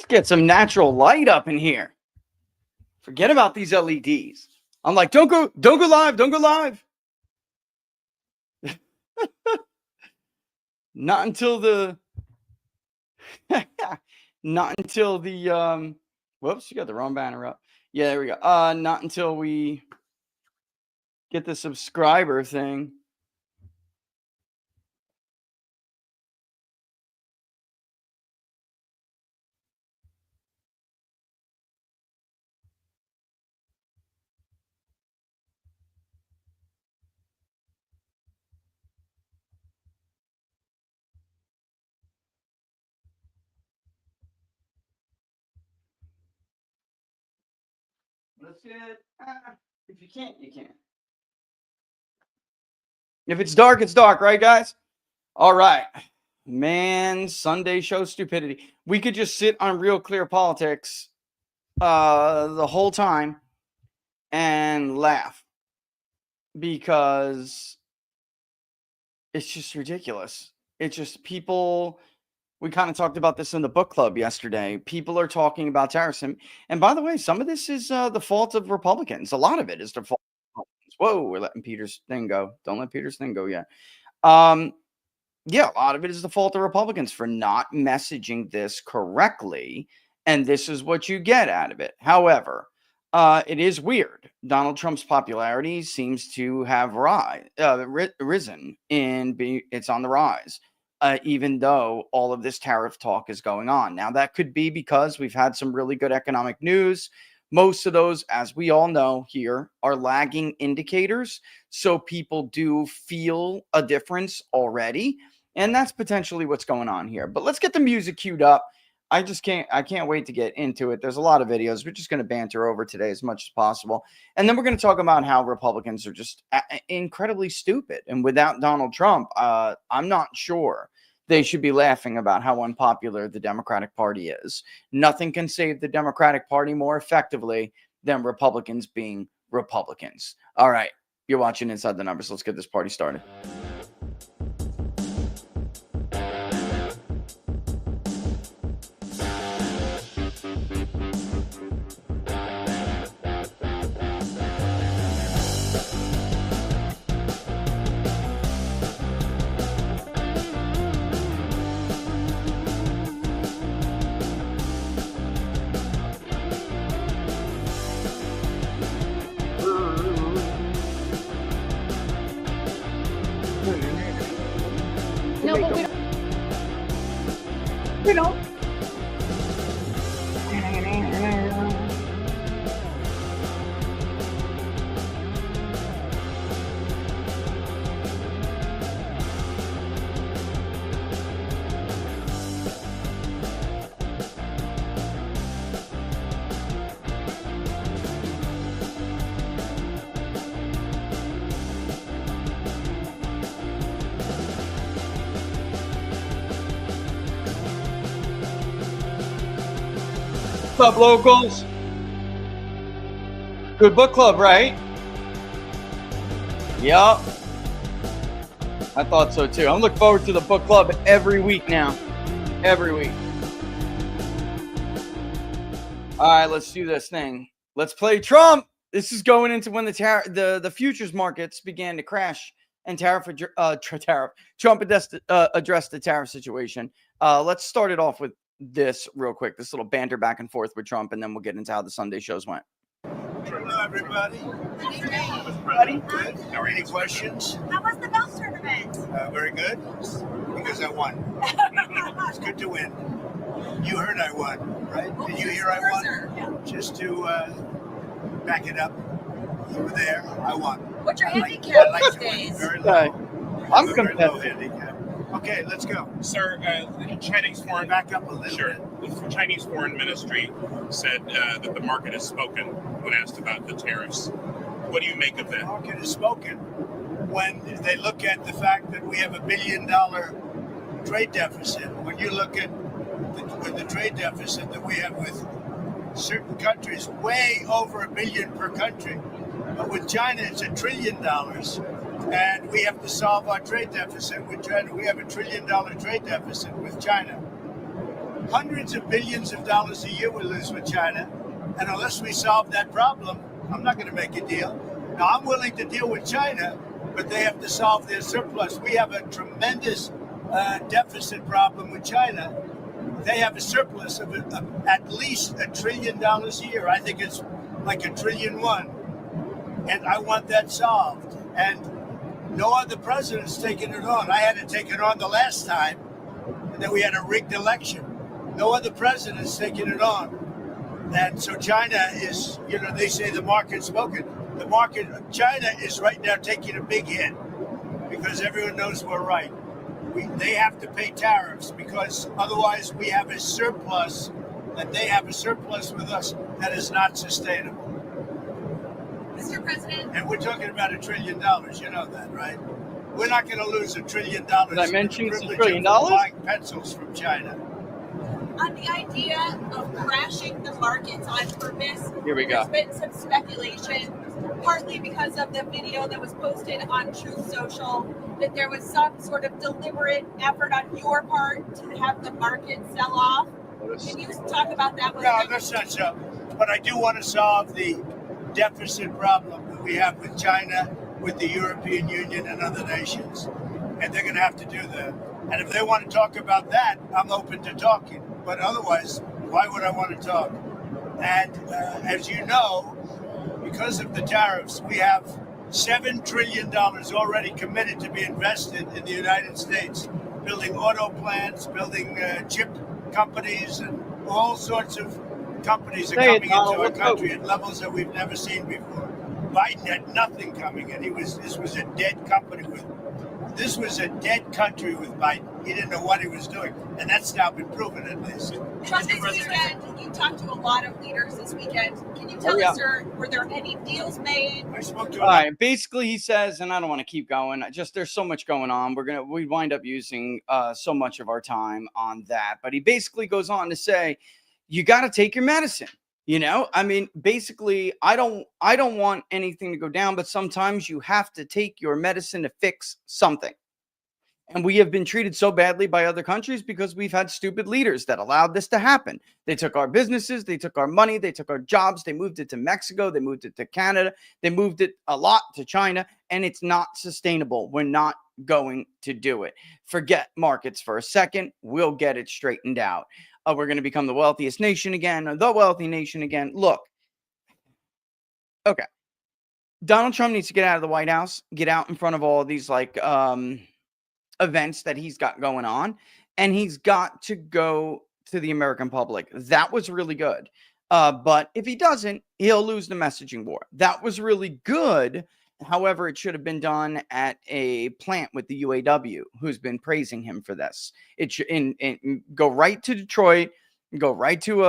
get some natural light up in here. Forget about these LEDs. I'm like, don't go live. Not until the whoops, you got the wrong banner up. Yeah, there we go. Not until we get the subscriber thing. Let's get if you can't, you can't. If it's dark, it's dark, right, guys? All right. Man, Sunday show stupidity. We could just sit on Real Clear Politics the whole time and laugh because it's just ridiculous. It's just people. We kind of talked about this in the book club yesterday. People are talking about tariffs. And by the way, some of this is the fault of Republicans. A lot of it is the fault of Republicans. Whoa, we're letting Peter's thing go. Don't let Peter's thing go yet. Yeah, a lot of it is the fault of Republicans for not messaging this correctly. And this is what you get out of it. However, it is weird. Donald Trump's popularity seems to have risen. It's on the rise. Even though all of this tariff talk is going on. Now, that could be because we've had some really good economic news. Most of those, as we all know here, are lagging indicators. So people do feel a difference already. And that's potentially what's going on here. But let's get the music queued up. I can't wait to get into it. There's a lot of videos. We're just going to banter over today as much as possible. And then we're going to talk about how Republicans are just incredibly stupid. And without Donald Trump, I'm not sure they should be laughing about how unpopular the Democratic Party is. Nothing can save the Democratic Party more effectively than Republicans being Republicans. All right. You're watching Inside the Numbers. Let's get this party started. No, but we don't. What's up, locals? Good book club, right? Yup. I thought so too. I'm looking forward to the book club every week now. Every week. All right, let's do this thing. Let's play Trump. This is going into when the futures markets began to crash and Trump addressed the tariff situation. Let's start it off with this real quick, this little banter back and forth with Trump, and then we'll get into how the Sunday shows went. Hello, everybody. Buddy? Good. Any questions? How was the golf tournament? Very good, because I won. It's good to win. You heard I won, right? Did you hear I won? Yeah. Just to back it up, you were there, I won. What's your handicap I like these to win. days? Very low. I'm Very low competitive. handicap. Okay, let's go. Sir, the Chinese foreign Back up a little sure. bit. The Chinese foreign ministry said that the market has spoken when asked about the tariffs. What do you make of The that? market has spoken when they look at the fact that we have $1 billion trade deficit. When you look at the trade deficit that we have with certain countries, way over $1 billion per country. But with China, it's $1 trillion. And we have to solve our trade deficit with China. We have $1 trillion trade deficit with China. hundreds of billions of dollars a year we lose with China. And unless we solve that problem, I'm not going to make a deal. Now, I'm willing to deal with China, but they have to solve their surplus. We have a tremendous deficit problem with China. They have a surplus of at least $1 trillion a year. I think it's like $1.1 trillion. And I want that solved. And no other president's taken it on. I had to take it on the last time, and then we had a rigged election. No other president's taken it on. And so China is, they say the market's spoken. China is right now taking a big hit because everyone knows we're right. They have to pay tariffs because otherwise we have a surplus, and they have a surplus with us that is not sustainable. Mr. President. And we're talking about $1 trillion. You know that, right? We're not going to lose $1 trillion. Did I mention it's $1 trillion? Buying pencils from China. On the idea of crashing the markets on purpose, here we go. There's been some speculation, partly because of the video that was posted on Truth Social, that there was some sort of deliberate effort on your part to have the market sell off. Can you talk about that? No, that's not so. But I do want to solve the deficit problem that we have with China, with the European Union and other nations. And they're going to have to do that. And if they want to talk about that, I'm open to talking. But otherwise, why would I want to talk? And as you know, because of the tariffs, we have $7 trillion already committed to be invested in the United States, building auto plants, building chip companies, and all sorts of companies are coming into our country at levels that we've never seen before. Biden had nothing coming in. This was a dead country with Biden. He didn't know what he was doing, and that's now been proven at least. Trump this weekend, you talked to a lot of leaders this weekend. Can you tell us, sir, were there any deals made? I spoke to all right. Basically, he says, and I don't want to keep going. There's so much going on. We wind up using so much of our time on that. But he basically goes on to say, you got to take your medicine. I mean, basically, I don't want anything to go down, but sometimes you have to take your medicine to fix something. And we have been treated so badly by other countries because we've had stupid leaders that allowed this to happen. They took our businesses, they took our money, they took our jobs, they moved it to Mexico, they moved it to Canada, they moved it a lot to China, and it's not sustainable. We're not going to do it. Forget markets for a second. We'll get it straightened out. We're going to become the wealthiest nation again, the wealthy nation again. Look, okay. Donald Trump needs to get out of the White House, get out in front of all of these events that he's got going on, and he's got to go to the American public. That was really good. But if he doesn't, he'll lose the messaging war. That was really good. However, it should have been done at a plant with the UAW, who's been praising him for this. It should go right to Detroit, go right to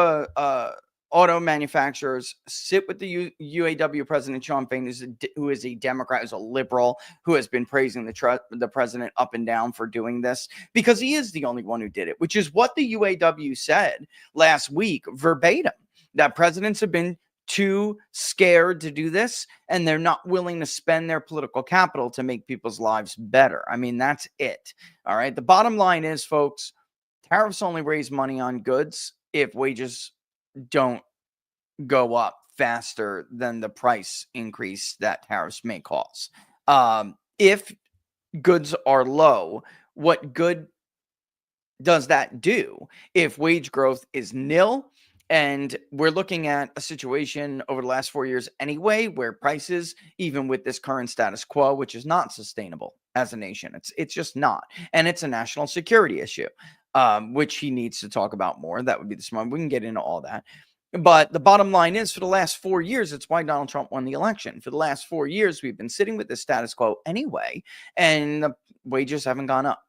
auto manufacturers, sit with the UAW president, Sean Fain, who is a Democrat, who's a liberal, who has been praising the president up and down for doing this, because he is the only one who did it, which is what the UAW said last week, verbatim, that presidents have been too scared to do this, and they're not willing to spend their political capital to make people's lives better. I mean, that's it. All right. The bottom line is, folks, tariffs only raise money on goods if wages don't go up faster than the price increase that tariffs may cause. If goods are low, what good does that do? If wage growth is nil, and we're looking at a situation over the last 4 years anyway, where prices, even with this current status quo, which is not sustainable as a nation, it's just not. And it's a national security issue, which he needs to talk about more. That would be the smart. We can get into all that. But the bottom line is, for the last 4 years, it's why Donald Trump won the election. For the last 4 years, we've been sitting with the status quo anyway, and the wages haven't gone up.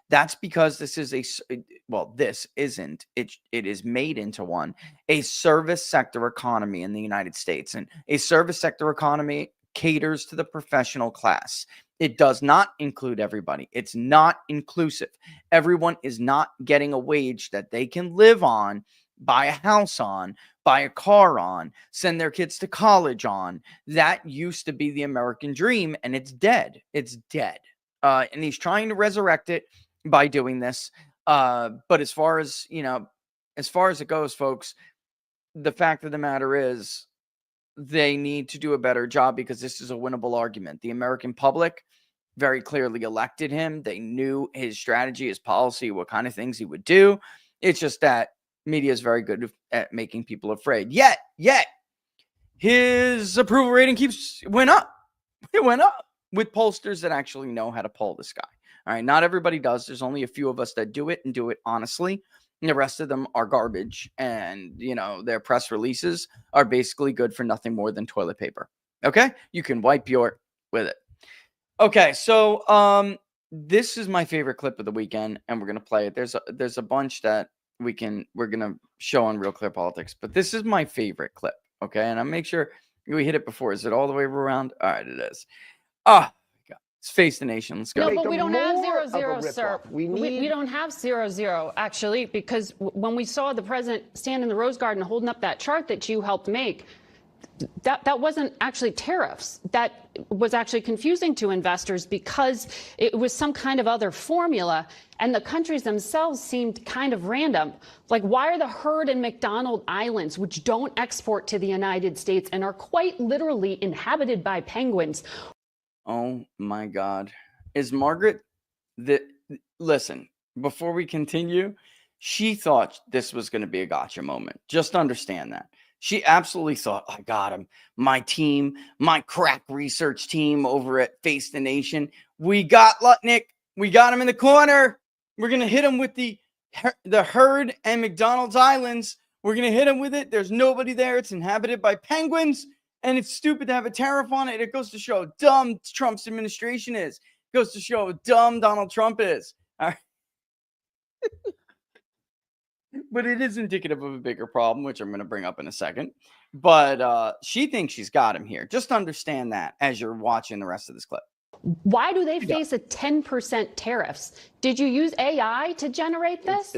That's because this is this isn't, it is made into a service sector economy in the United States. And a service sector economy caters to the professional class. It does not include everybody. It's not inclusive. Everyone is not getting a wage that they can live on, buy a house on, buy a car on, send their kids to college on. That used to be the American dream, and it's dead. It's dead. And he's trying to resurrect it by doing this. But as far as, as far as it goes, folks, the fact of the matter is they need to do a better job because this is a winnable argument. The American public very clearly elected him. They knew his strategy, his policy, what kind of things he would do. It's just that media is very good at making people afraid. Yet, his approval rating went up. It went up with pollsters that actually know how to poll this guy. All right, not everybody does. There's only a few of us that do it and do it honestly. And the rest of them are garbage. And, their press releases are basically good for nothing more than toilet paper. Okay? You can wipe your with it. Okay, so this is my favorite clip of the weekend, and we're going to play it. There's a bunch that we're going to show on Real Clear Politics, but this is my favorite clip. Okay, and I'll make sure we hit it before. Is it all the way around? All right, it is. Oh, God. Let's face the nation. Let's go. No, but we don't have 0-0, sir. We don't have 0-0, actually, because when we saw the president stand in the Rose Garden holding up that chart that you helped make, that wasn't actually tariffs. That was actually confusing to investors because it was some kind of other formula, and the countries themselves seemed kind of random. Like, why are the Heard and McDonald Islands, which don't export to the United States and are quite literally inhabited by penguins? Oh, my God. Is Margaret listen, before we continue, she thought this was going to be a gotcha moment. Just understand that. She absolutely thought, I got him. My team, my crack research team over at Face the Nation. We got Lutnick. We got him in the corner. We're going to hit him with the Heard and McDonald's Islands. We're going to hit him with it. There's nobody there. It's inhabited by penguins. And it's stupid to have a tariff on it. It goes to show how dumb Trump's administration is. It goes to show how dumb Donald Trump is. All right. But it is indicative of a bigger problem, which I'm going to bring up in a second. But she thinks she's got him here. Just understand that as you're watching the rest of this clip. Why do they face a 10% tariffs? Did you use AI to generate this?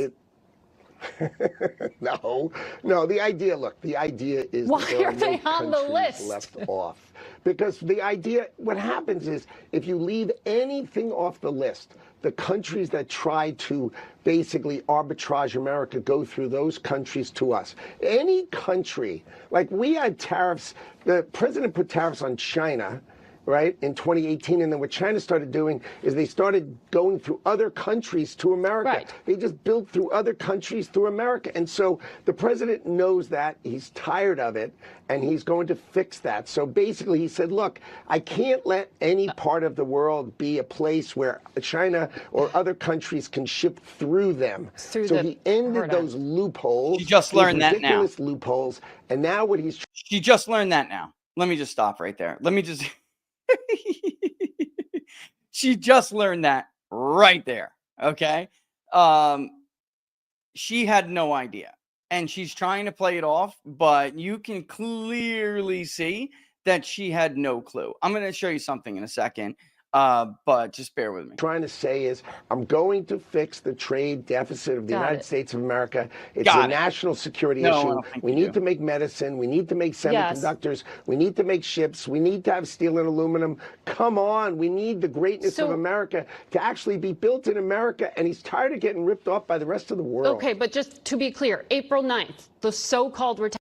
No. The idea is why that there are they no on the countries list? left off. Because the idea, what happens is, if you leave anything off the list, the countries that try to basically arbitrage America go through those countries to us. Any country, like we had tariffs, the president put tariffs on China, right, in 2018. And then what China started doing is they started going through other countries to America. Right. They just built through other countries through America. And so the president knows that. He's tired of it, and he's going to fix that. So basically he said, look, I can't let any part of the world be a place where China or other countries can ship through them. So he ended those loopholes. She just learned that now. Ridiculous loopholes. And now what he's... She just learned that now. Let me just stop right there. Let me just... She just learned that right there. Okay. She had no idea, and she's trying to play it off, but you can clearly see that she had no clue. I'm going to show you something in a second. But just bear with me. Trying to say is, I'm going to fix the trade deficit of the United States of America. It's a national security issue. We need to make medicine. We need to make semiconductors. We need to make ships. We need to have steel and aluminum. Come on. We need the greatness of America to actually be built in America. And he's tired of getting ripped off by the rest of the world. Okay, but just to be clear, April 9th, the so-called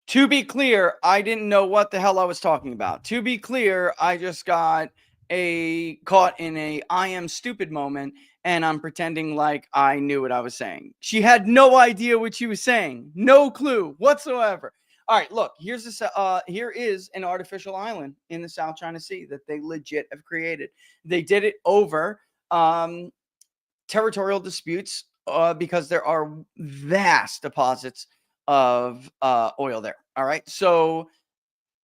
To be clear, I didn't know what the hell I was talking about. To be clear, I just got caught in a I am stupid moment, and I'm pretending like I knew what I was saying. She had no idea what she was saying. No clue whatsoever. All right, look, here is an artificial island in the South China Sea that they legit have created. They did it over territorial disputes because there are vast deposits of oil there. All right, so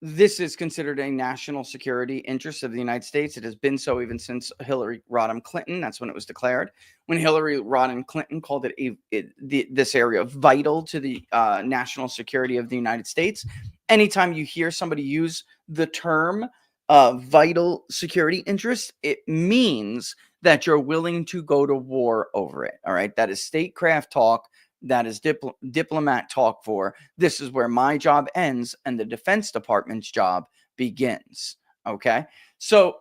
this is considered a national security interest of the United States. It has been so even since Hillary Rodham Clinton. That's when it was declared. When Hillary Rodham Clinton called this area vital to the national security of the United States. Anytime you hear somebody use the term vital security interest, it means that you're willing to go to war over it. All right. That is statecraft talk. That is diplomat talk for this is where my job ends and the Defense Department's job begins. Okay. So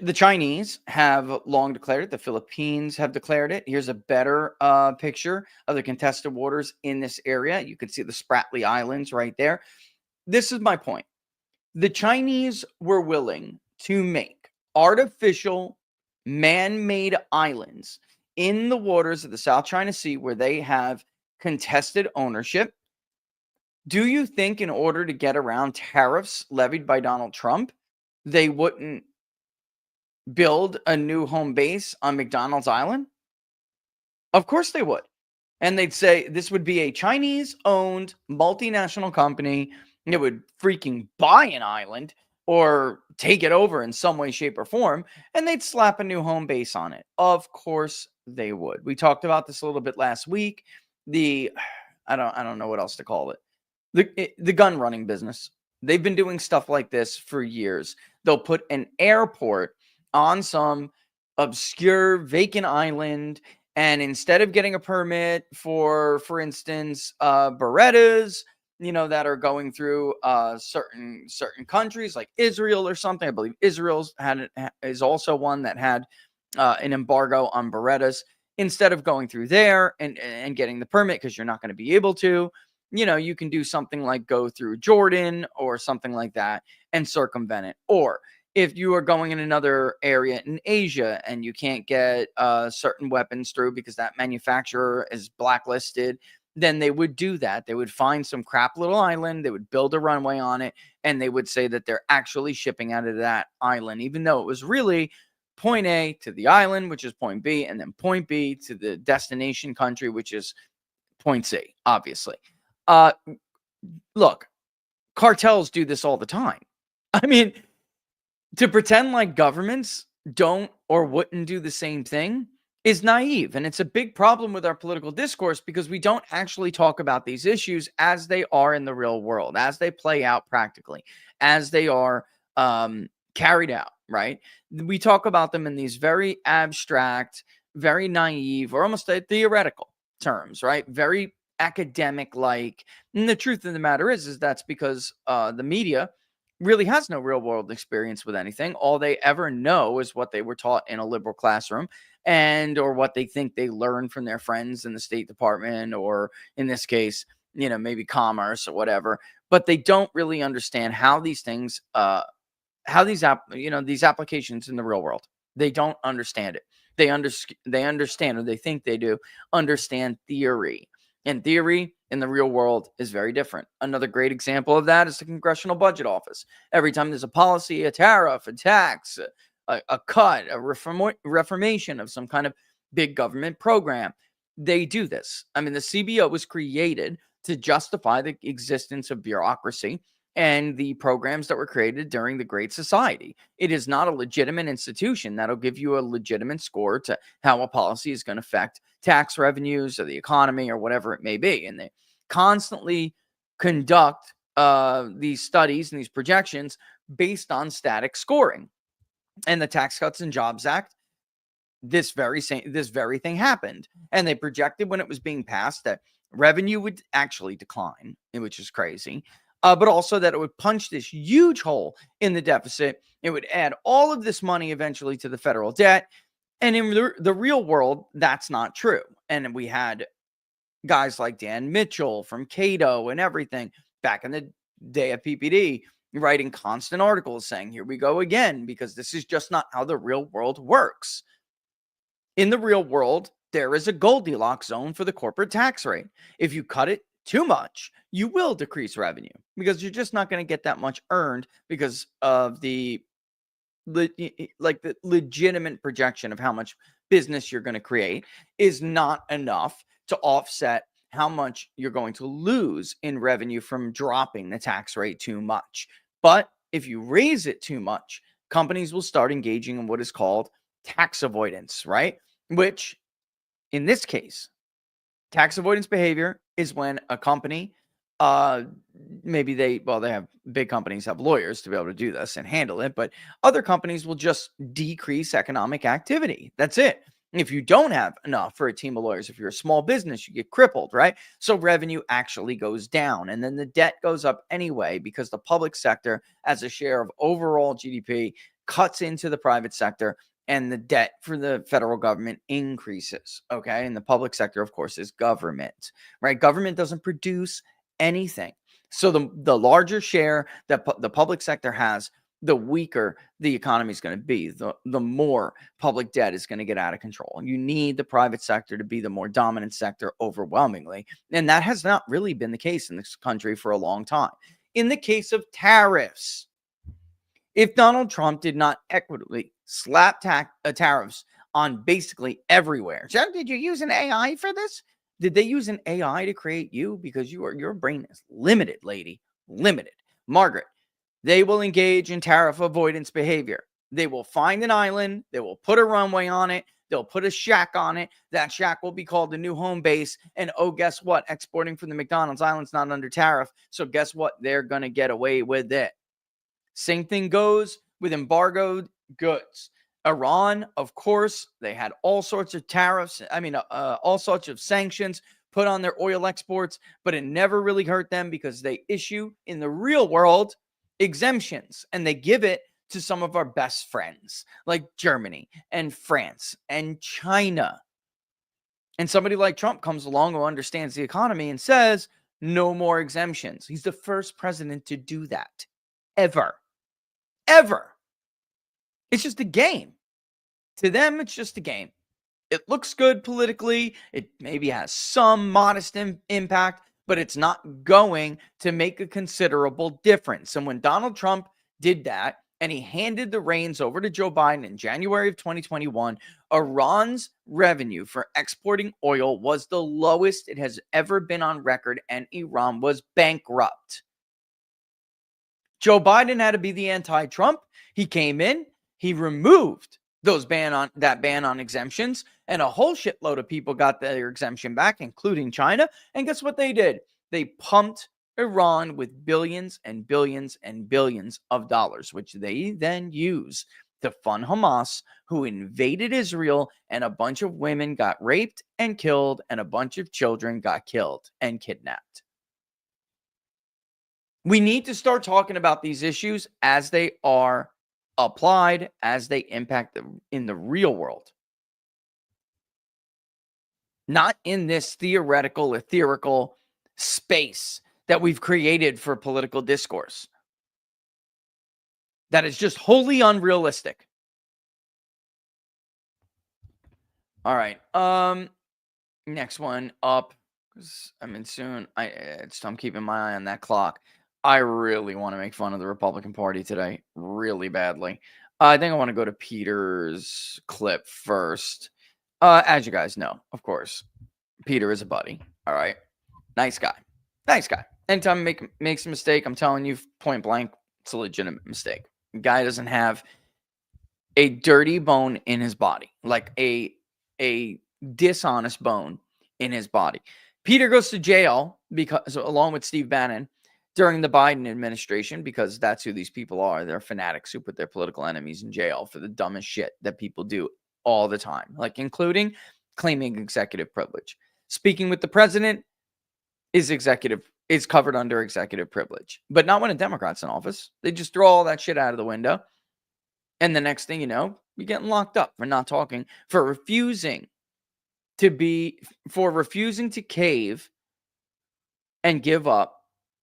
The Chinese have long declared it. The Philippines have declared it. Here's a better picture of the contested waters in this area. You can see the Spratly Islands right there. This is my point. The Chinese were willing to make artificial man-made islands in the waters of the South China Sea where they have contested ownership. Do you think in order to get around tariffs levied by Donald Trump, they wouldn't build a new home base on McDonald's Island? Of course they would. And they'd say this would be a Chinese-owned multinational company. It would freaking buy an island or take it over in some way, shape, or form, and they'd slap a new home base on it. Of course they would. We talked about this a little bit last week. I don't know what else to call it. The gun running business. They've been doing stuff like this for years. They'll put an airport on some obscure vacant island, and instead of getting a permit for instance, Berettas, that are going through certain countries like Israel or something. I believe Israel's is also one that had an embargo on Berettas. Instead of going through there and getting the permit, because you're not going to be able to, you can do something like go through Jordan or something like that and circumvent it. Or if you are going in another area in Asia and you can't get certain weapons through because that manufacturer is blacklisted, then they would do that. They would find some crap little island, they would build a runway on it, and they would say that they're actually shipping out of that island, even though it was really point A to the island, which is point B, and then point B to the destination country, which is point C, obviously. Look, cartels do this all the time. I mean, to pretend like governments don't or wouldn't do the same thing is naive. And it's a big problem with our political discourse because we don't actually talk about these issues as they are in the real world, as they play out practically, as they are carried out, right? We talk about them in these very abstract, very naive, or almost theoretical terms, right? Very academic-like. And the truth of the matter is that's because the media really has no real world experience with anything. All they ever know is what they were taught in a liberal classroom or what they think they learned from their friends in the State Department, or in this case, maybe commerce or whatever. But they don't really understand how these things, these applications in the real world, they don't understand it. They understand, or they think they do understand theory. And theory in the real world is very different. Another great example of that is the Congressional Budget Office. Every time there's a policy, a tariff, a tax, a cut, a reformation of some kind of big government program, they do this. I mean, the CBO was created to justify the existence of bureaucracy and the programs that were created during the Great Society. It is not a legitimate institution that'll give you a legitimate score to how a policy is going to affect tax revenues or the economy or whatever it may be. And they constantly conduct these studies and these projections based on static scoring. And the Tax Cuts and Jobs Act, this very thing happened. And they projected when it was being passed that revenue would actually decline, which is crazy. But also that it would punch this huge hole in the deficit. It would add all of this money eventually to the federal debt. And in the real world, that's not true. And we had guys like Dan Mitchell from Cato and everything back in the day of PPD writing constant articles saying, here we go again, because this is just not how the real world works. In the real world, there is a Goldilocks zone for the corporate tax rate. If you cut it too much, you will decrease revenue because you're just not going to get that much earned because of the legitimate projection of how much business you're going to create is not enough to offset how much you're going to lose in revenue from dropping the tax rate too much. But if you raise it too much, companies will start engaging in what is called tax avoidance, right? Which in this case, tax avoidance behavior is when a company, maybe they have big companies have lawyers to be able to do this and handle it, but other companies will just decrease economic activity. That's it. If you don't have enough for a team of lawyers, if you're a small business, you get crippled, right? So revenue actually goes down, and then the debt goes up anyway because the public sector, as a share of overall GDP, cuts into the private sector, and the debt for the federal government increases. Okay. And the public sector, of course, is government, right? Government doesn't produce anything. So the larger share that the public sector has, the weaker the economy is going to be, the more public debt is going to get out of control. You need the private sector to be the more dominant sector overwhelmingly. And that has not really been the case in this country for a long time. In the case of tariffs, if Donald Trump did not equitably slap tariffs on basically everywhere. So did you use an AI for this? Did they use an AI to create you? Because your brain is limited, lady. Limited. Margaret, they will engage in tariff avoidance behavior. They will find an island. They will put a runway on it. They'll put a shack on it. That shack will be called the new home base. And oh, guess what? Exporting from the McDonald's island's not under tariff. So guess what? They're going to get away with it. Same thing goes with embargoed goods. Iran, of course, they had all sorts of tariffs. All sorts of sanctions put on their oil exports, but it never really hurt them because they issue in the real world exemptions, and they give it to some of our best friends like Germany and France and China. And somebody like Trump comes along who understands the economy and says, no more exemptions. He's the first president to do that ever. It's just a game. To them, it's just a game. It looks good politically. It maybe has some modest impact, but it's not going to make a considerable difference. And when Donald Trump did that, and he handed the reins over to Joe Biden in January of 2021, Iran's revenue for exporting oil was the lowest it has ever been on record, and Iran was bankrupt. Joe Biden had to be the anti-Trump. He came in, he removed that ban on exemptions, and a whole shitload of people got their exemption back, including China. And guess what they did? They pumped Iran with billions and billions and billions of dollars, which they then use to fund Hamas, who invaded Israel, and a bunch of women got raped and killed, and a bunch of children got killed and kidnapped. We need to start talking about these issues as they are applied, as they impact them in the real world. Not in this theoretical, etherical space that we've created for political discourse. That is just wholly unrealistic. All right. Next one up. I'm in soon. I'm keeping my eye on that clock. I really want to make fun of the Republican Party today, really badly. I think I want to go to Peter's clip first. As you guys know, of course, Peter is a buddy. All right. Nice guy. Anytime he makes a mistake, I'm telling you point blank, it's a legitimate mistake. The guy doesn't have a dirty bone in his body, like a dishonest bone in his body. Peter goes to jail because, along with Steve Bannon, during the Biden administration, because that's who these people are. They're fanatics who put their political enemies in jail for the dumbest shit that people do all the time, like including claiming executive privilege. Speaking with the president is covered under executive privilege, but not when a Democrat's in office. They just throw all that shit out of the window. And the next thing you know, you're getting locked up for not talking, for refusing to cave and give up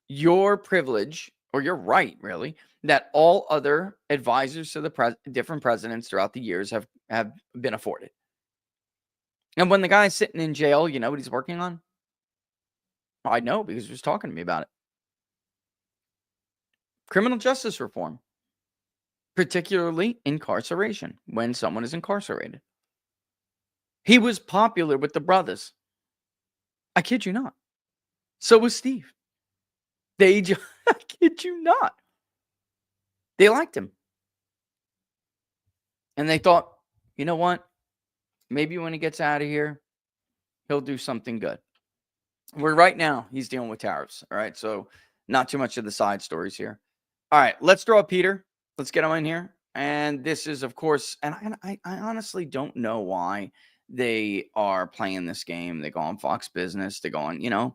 your privilege, or your right, really, that all other advisors to the different presidents throughout the years have been afforded. And when the guy's sitting in jail, you know what he's working on? I know, because he was talking to me about it. Criminal justice reform, particularly incarceration, when someone is incarcerated. He was popular with the brothers. I kid you not. So was Steve. I kid you not. They liked him. And they thought, you know what? Maybe when he gets out of here, he'll do something good. Right now, he's dealing with tariffs. All right. So not too much of the side stories here. All right. Let's throw up Peter. Let's get him in here. And this is, of course, and I honestly don't know why they are playing this game. They go on Fox Business. They go on,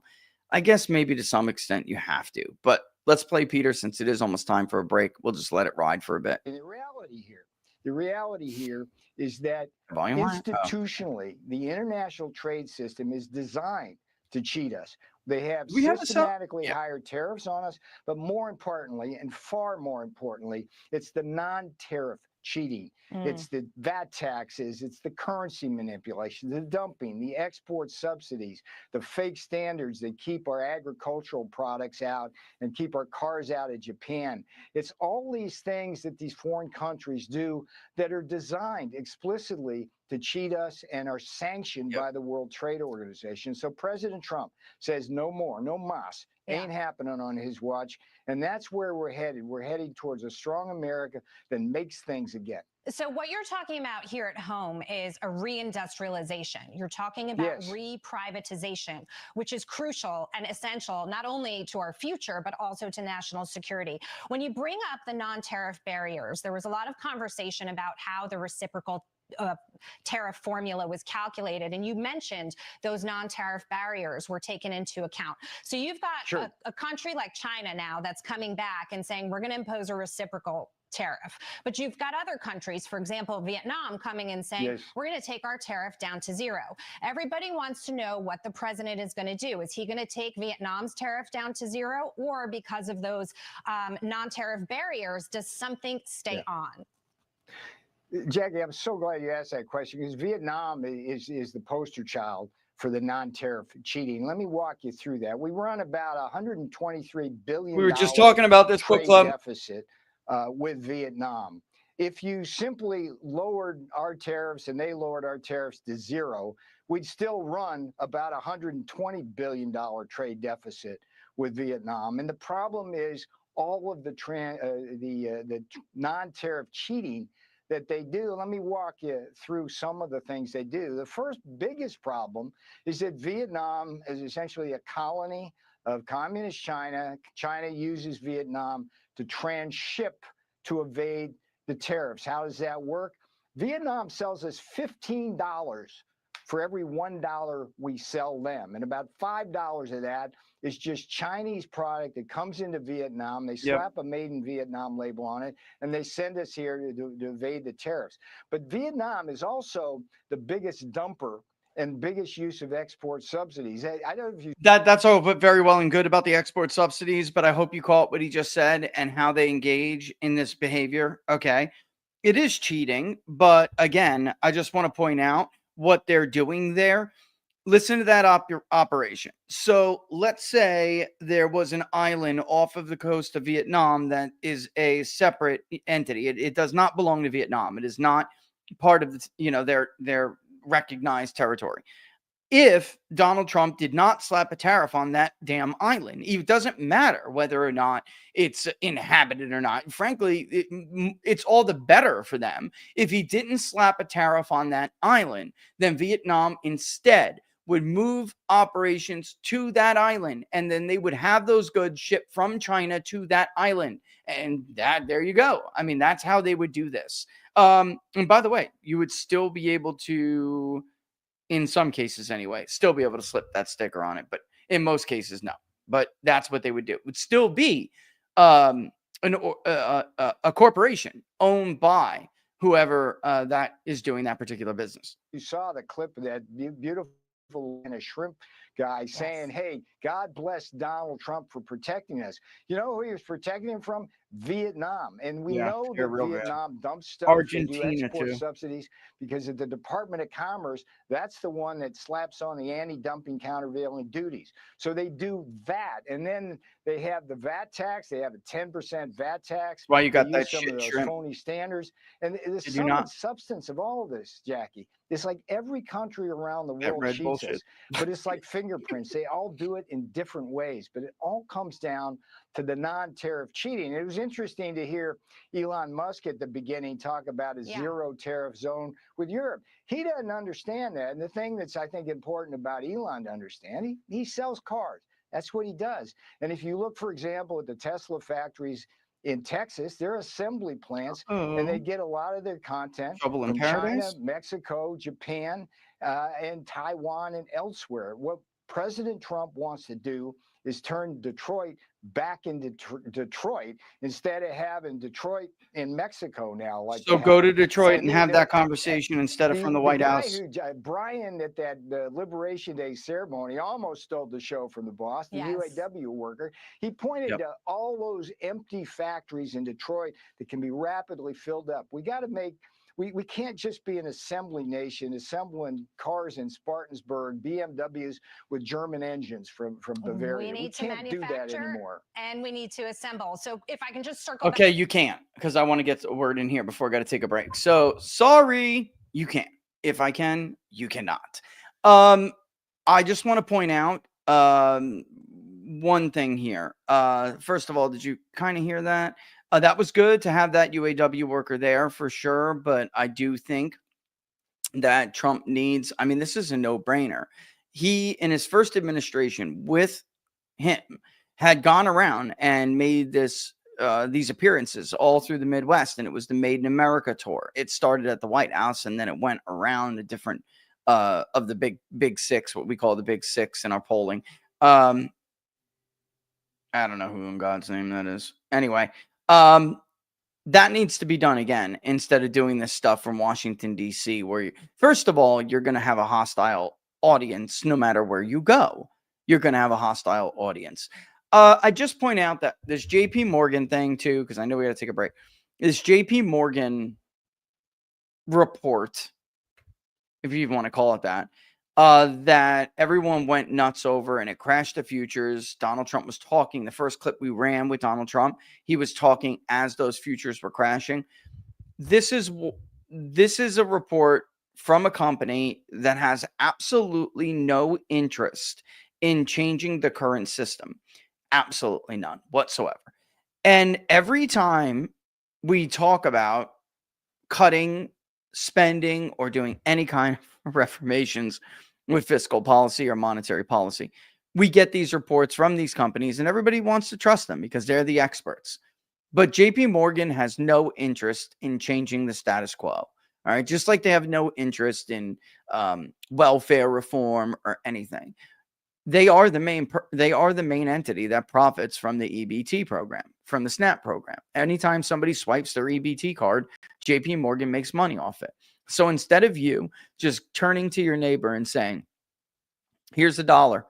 I guess maybe to some extent you have to. But let's play Peter since it is almost time for a break. We'll just let it ride for a bit. And the reality here The reality here is that Volume one? Oh. institutionally, the international trade system is designed to cheat us. They have We have systematically higher tariffs on us, but more importantly, and far more importantly, it's the non-tariff cheating. It's the VAT taxes, it's the currency manipulation, the dumping, the export subsidies, the fake standards that keep our agricultural products out and keep our cars out of Japan. It's all these things that these foreign countries do that are designed explicitly to cheat us and are sanctioned by the World Trade Organization. So President Trump says no more, no mas. Ain't happening on his watch. And that's where we're headed. We're heading towards a strong America that makes things again. So what you're talking about here at home is a reindustrialization. You're talking about reprivatization, which is crucial and essential not only to our future, but also to national security. When you bring up the non-tariff barriers, there was a lot of conversation about how the reciprocal tariff formula was calculated. And you mentioned those non-tariff barriers were taken into account. So you've got a country like China now that's coming back and saying, we're going to impose a reciprocal tariff. But you've got other countries, for example, Vietnam, coming and saying, we're going to take our tariff down to zero. Everybody wants to know what the president is going to do. Is he going to take Vietnam's tariff down to zero? Or because of those non-tariff barriers, does something stay on? Jackie, I'm so glad you asked that question because Vietnam is the poster child for the non-tariff cheating. Let me walk you through that. We run about $123 billion. We were just talking about this book club deficit with Vietnam. If you simply lowered our tariffs and they lowered our tariffs to zero, we'd still run about $120 billion trade deficit with Vietnam. And the problem is all of the non-tariff cheating that they do. Let me walk you through some of the things they do. The first biggest problem is that Vietnam is essentially a colony of communist China. China uses Vietnam to transship to evade the tariffs. How does that work? Vietnam sells us $15 for every $1 we sell them. And about $5 of that is just Chinese product that comes into Vietnam. They slap a made in Vietnam label on it, and they send us here to evade the tariffs. But Vietnam is also the biggest dumper and biggest use of export subsidies. I don't know if you... That's all very well and good about the export subsidies, but I hope you caught what he just said and how they engage in this behavior. Okay. It is cheating, but again, I just want to point out what they're doing there. Listen to that operation. So let's say there was an island off of the coast of Vietnam that is a separate entity. It does not belong to Vietnam. It is not part of the, their recognized territory. If Donald Trump did not slap a tariff on that damn island, it doesn't matter whether or not it's inhabited or not. Frankly, it's all the better for them. If he didn't slap a tariff on that island, then Vietnam instead would move operations to that island, and then they would have those goods shipped from China to that island. And there you go. I mean, that's how they would do this. And by the way, you would still be able to, in some cases anyway, still be able to slip that sticker on it. But in most cases, no. But that's what they would do. It would still be a corporation owned by whoever that is doing that particular business. You saw the clip of that beautiful and a shrimp guy saying, hey, God bless Donald Trump for protecting us. You know who he was protecting him from? Vietnam. And we know that Vietnam dumps stuff. Argentina, they do export too. subsidies because at the Department of Commerce, that's the one that slaps on the anti-dumping countervailing duties. So they do that. And then they have the VAT tax. They have a 10% VAT tax. Why you got they that use some shit of those shrimp? phony standards. And the sum and substance of all of this, Jackie, it's like every country around the world cheats us, but it's like fingerprints. They all do it in different ways, but it all comes down to the non-tariff cheating. It was interesting to hear Elon Musk at the beginning talk about a zero tariff zone with Europe. He doesn't understand that. And the thing that's, I think, important about Elon to understand, he sells cars. That's what he does. And if you look, for example, at the Tesla factories in Texas, they're assembly plants, and they get a lot of their content Trouble in from China, Paradise? Mexico, Japan, and Taiwan and elsewhere. What President Trump wants to do is turn Detroit back into Detroit instead of having Detroit in Mexico now. Like, so go to Detroit and have that conversation instead of from the White House. Brian at the Liberation Day ceremony almost stole the show from the boss, the UAW worker. He pointed to all those empty factories in Detroit that can be rapidly filled up. We got to make. We can't just be an assembly nation, assembling cars in Spartansburg, BMWs with German engines from Bavaria. We can't do that anymore. And we need to assemble. So if I can just circle Okay, back. you can't, because I want to get a word in here before I got to take a break. So sorry, you can't. If I can, you cannot. I just want to point out one thing here. First of all, did you kind of hear that? That was good to have that UAW worker there for sure, but I do think that Trump needs, I mean, this is a no-brainer. He, in his first administration with him, had gone around and made these appearances all through the Midwest, and it was the Made in America tour. It started at the White House, and then it went around the different of the big six, what we call the big six in our polling. I don't know who in God's name that is. Anyway, that needs to be done again instead of doing this stuff from Washington, D.C., where first of all, you're going to have a hostile audience no matter where you go. You're going to have a hostile audience. I just point out that this JP Morgan thing too, because I know we got to take a break. This JP Morgan report, if you even want to call it that, that everyone went nuts over and it crashed the futures. Donald Trump was talking. The first clip we ran with Donald Trump, he was talking as those futures were crashing. This is a report from a company that has absolutely no interest in changing the current system. Absolutely none whatsoever. And every time we talk about cutting spending or doing any kind of reformations with fiscal policy or monetary policy, we get these reports from these companies and everybody wants to trust them because they're the experts. But JP Morgan has no interest in changing the status quo. All right. Just like they have no interest in welfare reform or anything. They are the main entity that profits from the EBT program, from the SNAP program. Anytime somebody swipes their EBT card, JP Morgan makes money off it. So instead of you just turning to your neighbor and saying, here's $1,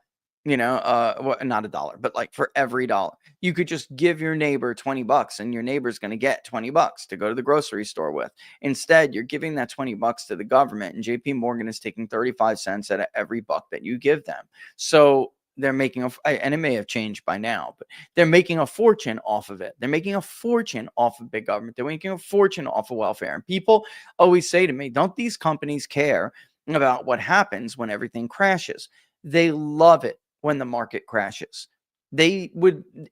well, not $1, but like for every dollar, you could just give your neighbor $20 and your neighbor's going to get $20 to go to the grocery store with. Instead, you're giving that $20 to the government, and JP Morgan is taking 35 cents out of every buck that you give them. So they're making and it may have changed by now, but they're making a fortune off of it. They're making a fortune off of big government. They're making a fortune off of welfare. And people always say to me, don't these companies care about what happens when everything crashes? They love it when the market crashes. The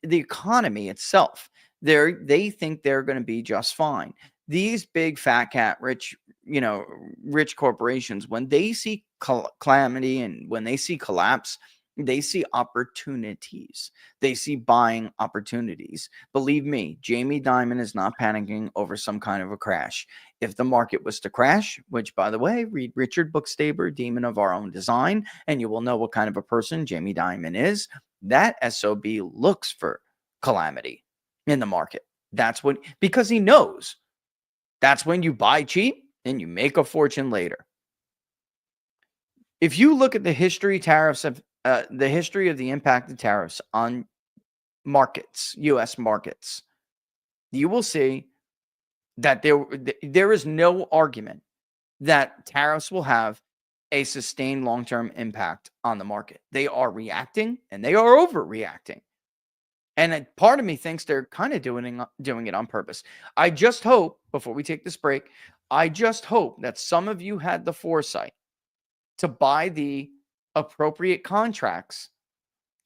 economy itself, they think they're going to be just fine. These big fat cat rich corporations, when they see calamity and when they see collapse, they see opportunities. They see buying opportunities. Believe me, Jamie Dimon is not panicking over some kind of a crash. If the market was to crash, which, by the way, read Richard Bookstaber, Demon of Our Own Design, and you will know what kind of a person Jamie Dimon is. That SOB looks for calamity in the market. Because he knows that's when you buy cheap and you make a fortune later. If you look at the history of the impact of tariffs on markets, U.S. markets, you will see that there is no argument that tariffs will have a sustained long-term impact on the market. They are reacting and they are overreacting. And part of me thinks they're kind of doing it on purpose. I just hope, before we take this break, I just hope that some of you had the foresight to buy the appropriate contracts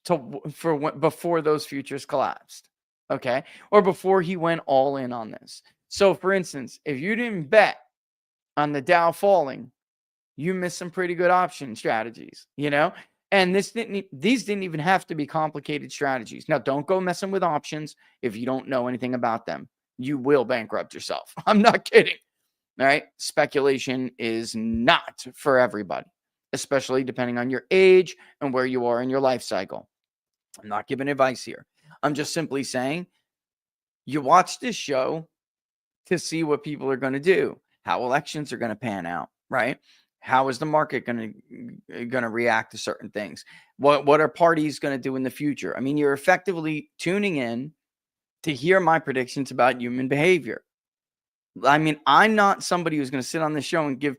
before those futures collapsed, okay? Or before he went all in on this. So, for instance, if you didn't bet on the Dow falling, you missed some pretty good option strategies, And these didn't even have to be complicated strategies. Now, don't go messing with options if you don't know anything about them. You will bankrupt yourself. I'm not kidding. All right? Speculation is not for everybody. especially depending on your age and where you are in your life cycle. I'm not giving advice here. I'm just simply saying you watch this show to see what people are going to do, how elections are going to pan out, right? How is the market going to react to certain things? What are parties going to do in the future? I mean, you're effectively tuning in to hear my predictions about human behavior. I mean, I'm not somebody who's going to sit on the show and give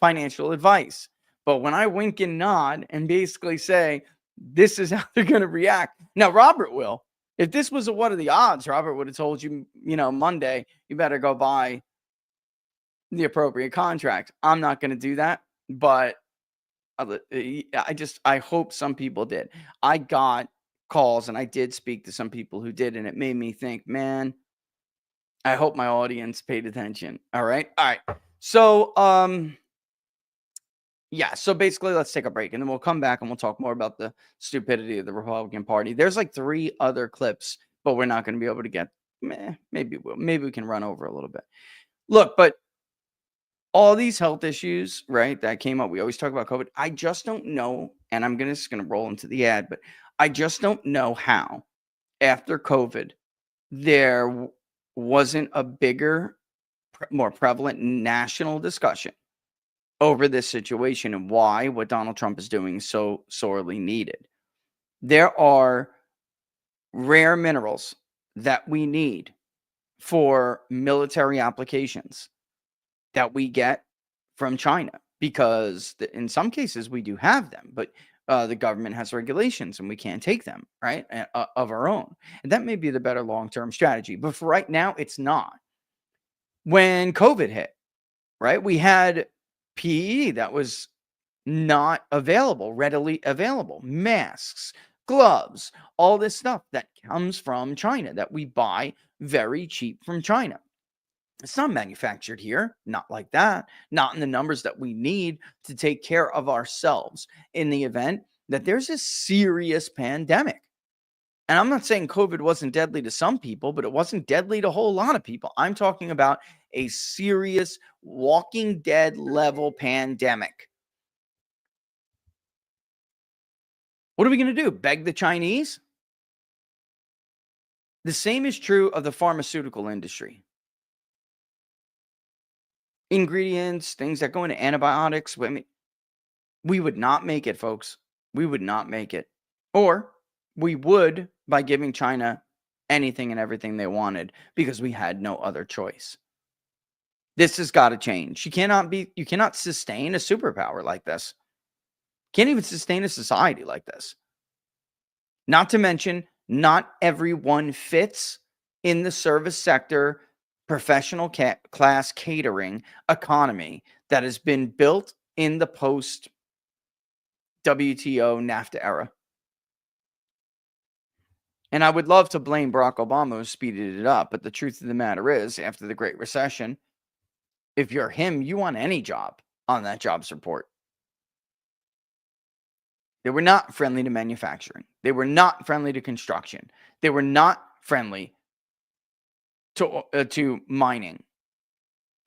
financial advice. But when I wink and nod and basically say, this is how they're going to react. Now, Robert will. If this was what are the odds, Robert would have told you, Monday, you better go buy the appropriate contract. I'm not going to do that. But I hope some people did. I got calls and I did speak to some people who did. And it made me think, man, I hope my audience paid attention. All right. So, yeah. So basically, let's take a break and then we'll come back and we'll talk more about the stupidity of the Republican Party. There's like 3 other clips, but we're not going to be able to get. Maybe we can run over a little bit. Look, but all these health issues, right, that came up. We always talk about COVID. I just don't know, and I'm just going to roll into the ad, but I just don't know how after COVID there wasn't a bigger, more prevalent national discussion over this situation and why what Donald Trump is doing is so sorely needed. There are rare minerals that we need for military applications that we get from China because in some cases we do have them, but the government has regulations and we can't take them, right, of our own. And that may be the better long-term strategy. But for right now, it's not. When COVID hit, right, we had PPE that was not available, readily available. Masks, gloves, all this stuff that comes from China that we buy very cheap from China. It's not manufactured here, not like that, not in the numbers that we need to take care of ourselves in the event that there's a serious pandemic. And I'm not saying COVID wasn't deadly to some people, but it wasn't deadly to a whole lot of people. I'm talking about a serious Walking Dead level pandemic. What are we going to do? Beg the Chinese? The same is true of the pharmaceutical industry. Ingredients, things that go into antibiotics. I mean, we would not make it, folks. We would not make it. Or we would by giving China anything and everything they wanted because we had no other choice. This has got to change. You cannot sustain a superpower like this. Can't even sustain a society like this. Not to mention, not everyone fits in the service sector, professional class catering economy that has been built in the post WTO NAFTA era. And I would love to blame Barack Obama who speeded it up, but the truth of the matter is, after the Great Recession, if you're him, you want any job on that jobs report. They were not friendly to manufacturing. They were not friendly to construction. They were not friendly to mining,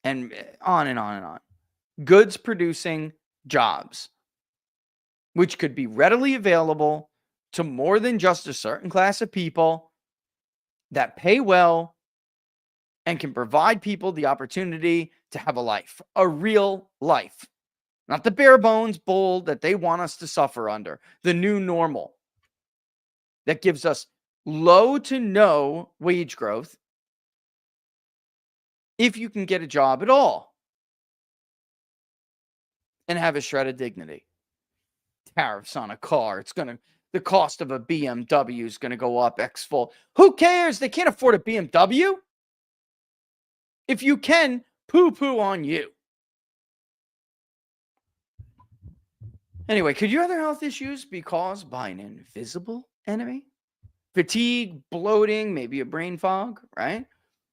and on and on and on. Goods producing jobs, which could be readily available to more than just a certain class of people that pay well and can provide people the opportunity to have a life, a real life. Not the bare bones bull that they want us to suffer under. The new normal that gives us low to no wage growth if you can get a job at all and have a shred of dignity. Tariffs on a car. The cost of a BMW is going to go up X-fold. Who cares? They can't afford a BMW. If you can, poo-poo on you. Anyway, could your other health issues be caused by an invisible enemy? Fatigue, bloating, maybe a brain fog, right?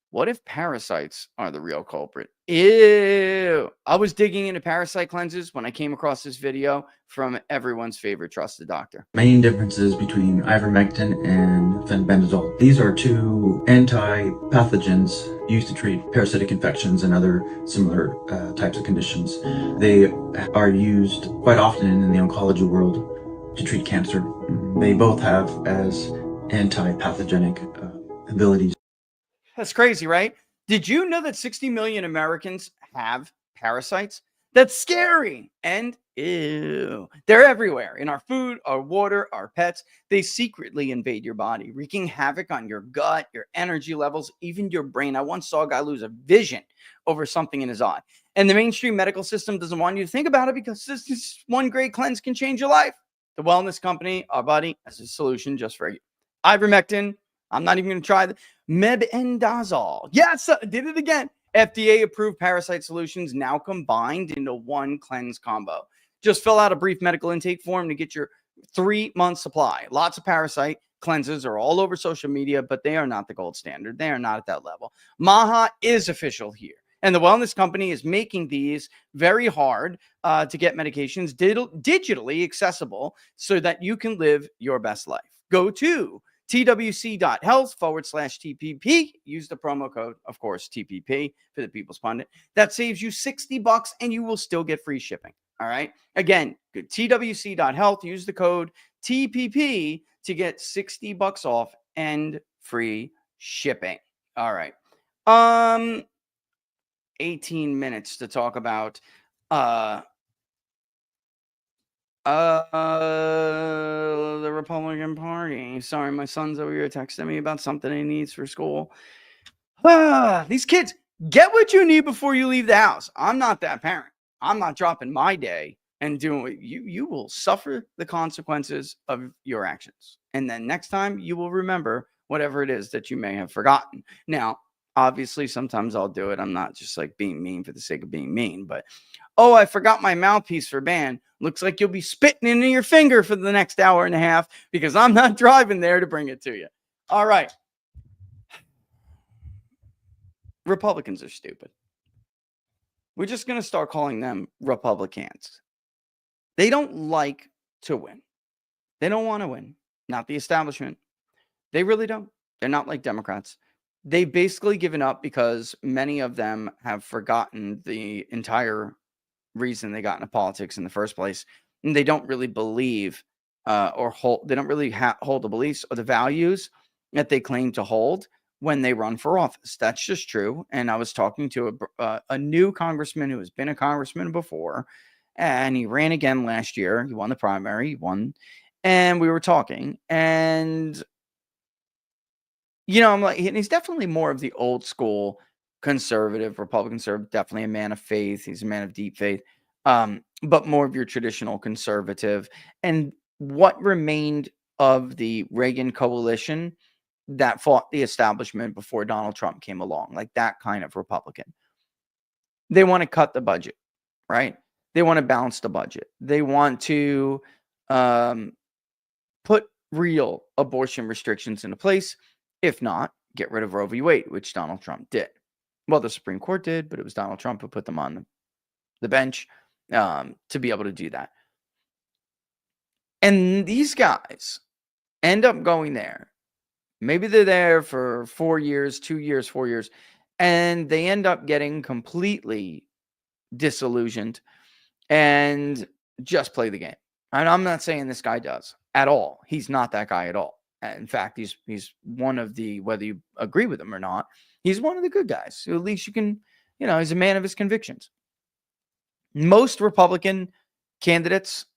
What if parasites are the real culprit? Ew. I was digging into parasite cleanses when I came across this video from everyone's favorite trusted doctor. Main differences between ivermectin and fenbendazole. These are two anti-pathogens used to treat parasitic infections and other similar types of conditions. They are used quite often in the oncology world to treat cancer. They both have as anti-pathogenic abilities. That's crazy, right? Did you know that 60 million Americans have parasites? That's scary. And ew, they're everywhere in our food, our water, our pets. They secretly invade your body, wreaking havoc on your gut, your energy levels, even your brain. I once saw a guy lose a vision over something in his eye. And the mainstream medical system doesn't want you to think about it because this one great cleanse can change your life. The wellness company, our buddy, has a solution just for you. Ivermectin. I'm not even going to try the mebendazole. Yes, I did it again. FDA approved parasite solutions now combined into one cleanse combo. Just fill out a brief medical intake form to get your 3-month supply. Lots of parasite cleanses are all over social media, but they are not the gold standard. They are not at that level. Maha is official here. And the wellness company is making these very hard to get medications digitally accessible so that you can live your best life. Go to twc.health/TPP. Use the promo code, of course, TPP for the People's Pundit. That saves you $60 and you will still get free shipping. All right. Again, go to twc.health. Use the code TPP to get $60 off and free shipping. All right. 18 minutes to talk about the Republican Party. Sorry, my son's over here texting me about something he needs for school. These kids, get what you need before you leave the house. I'm not that parent. I'm not dropping my day and doing what you will suffer the consequences of your actions. And then next time you will remember whatever it is that you may have forgotten. Now, obviously, sometimes I'll do it. I'm not just like being mean for the sake of being mean, but oh, I forgot my mouthpiece for band. Looks like you'll be spitting into your finger for the next hour and a half because I'm not driving there to bring it to you. All right. Republicans are stupid. We're just going to start calling them Republicans. They don't like to win. They don't want to win. Not the establishment. They really don't. They're not like Democrats. They've basically given up because many of them have forgotten the entire reason they got into politics in the first place. And they don't really believe they don't really hold the beliefs or the values that they claim to hold when they run for office. That's just true. And I was talking to a new congressman who has been a congressman before, and he ran again last year. He won the primary, he won, and we were talking, and I'm like, and he's definitely more of the old school conservative, Republican conservative, definitely a man of faith. He's a man of deep faith, but more of your traditional conservative. And what remained of the Reagan coalition that fought the establishment before Donald Trump came along, like that kind of Republican. They want to cut the budget, right? They want to balance the budget. They want to put real abortion restrictions into place. If not, get rid of Roe v. Wade, which Donald Trump did. Well, the Supreme Court did, but it was Donald Trump who put them on the bench to be able to do that. And these guys end up going there. Maybe they're there for 4 years, 2 years, 4 years, and they end up getting completely disillusioned and just play the game. And I'm not saying this guy does at all. He's not that guy at all. In fact, he's one of the, whether you agree with him or not, he's one of the good guys. So at least you can, he's a man of his convictions. Most Republican candidates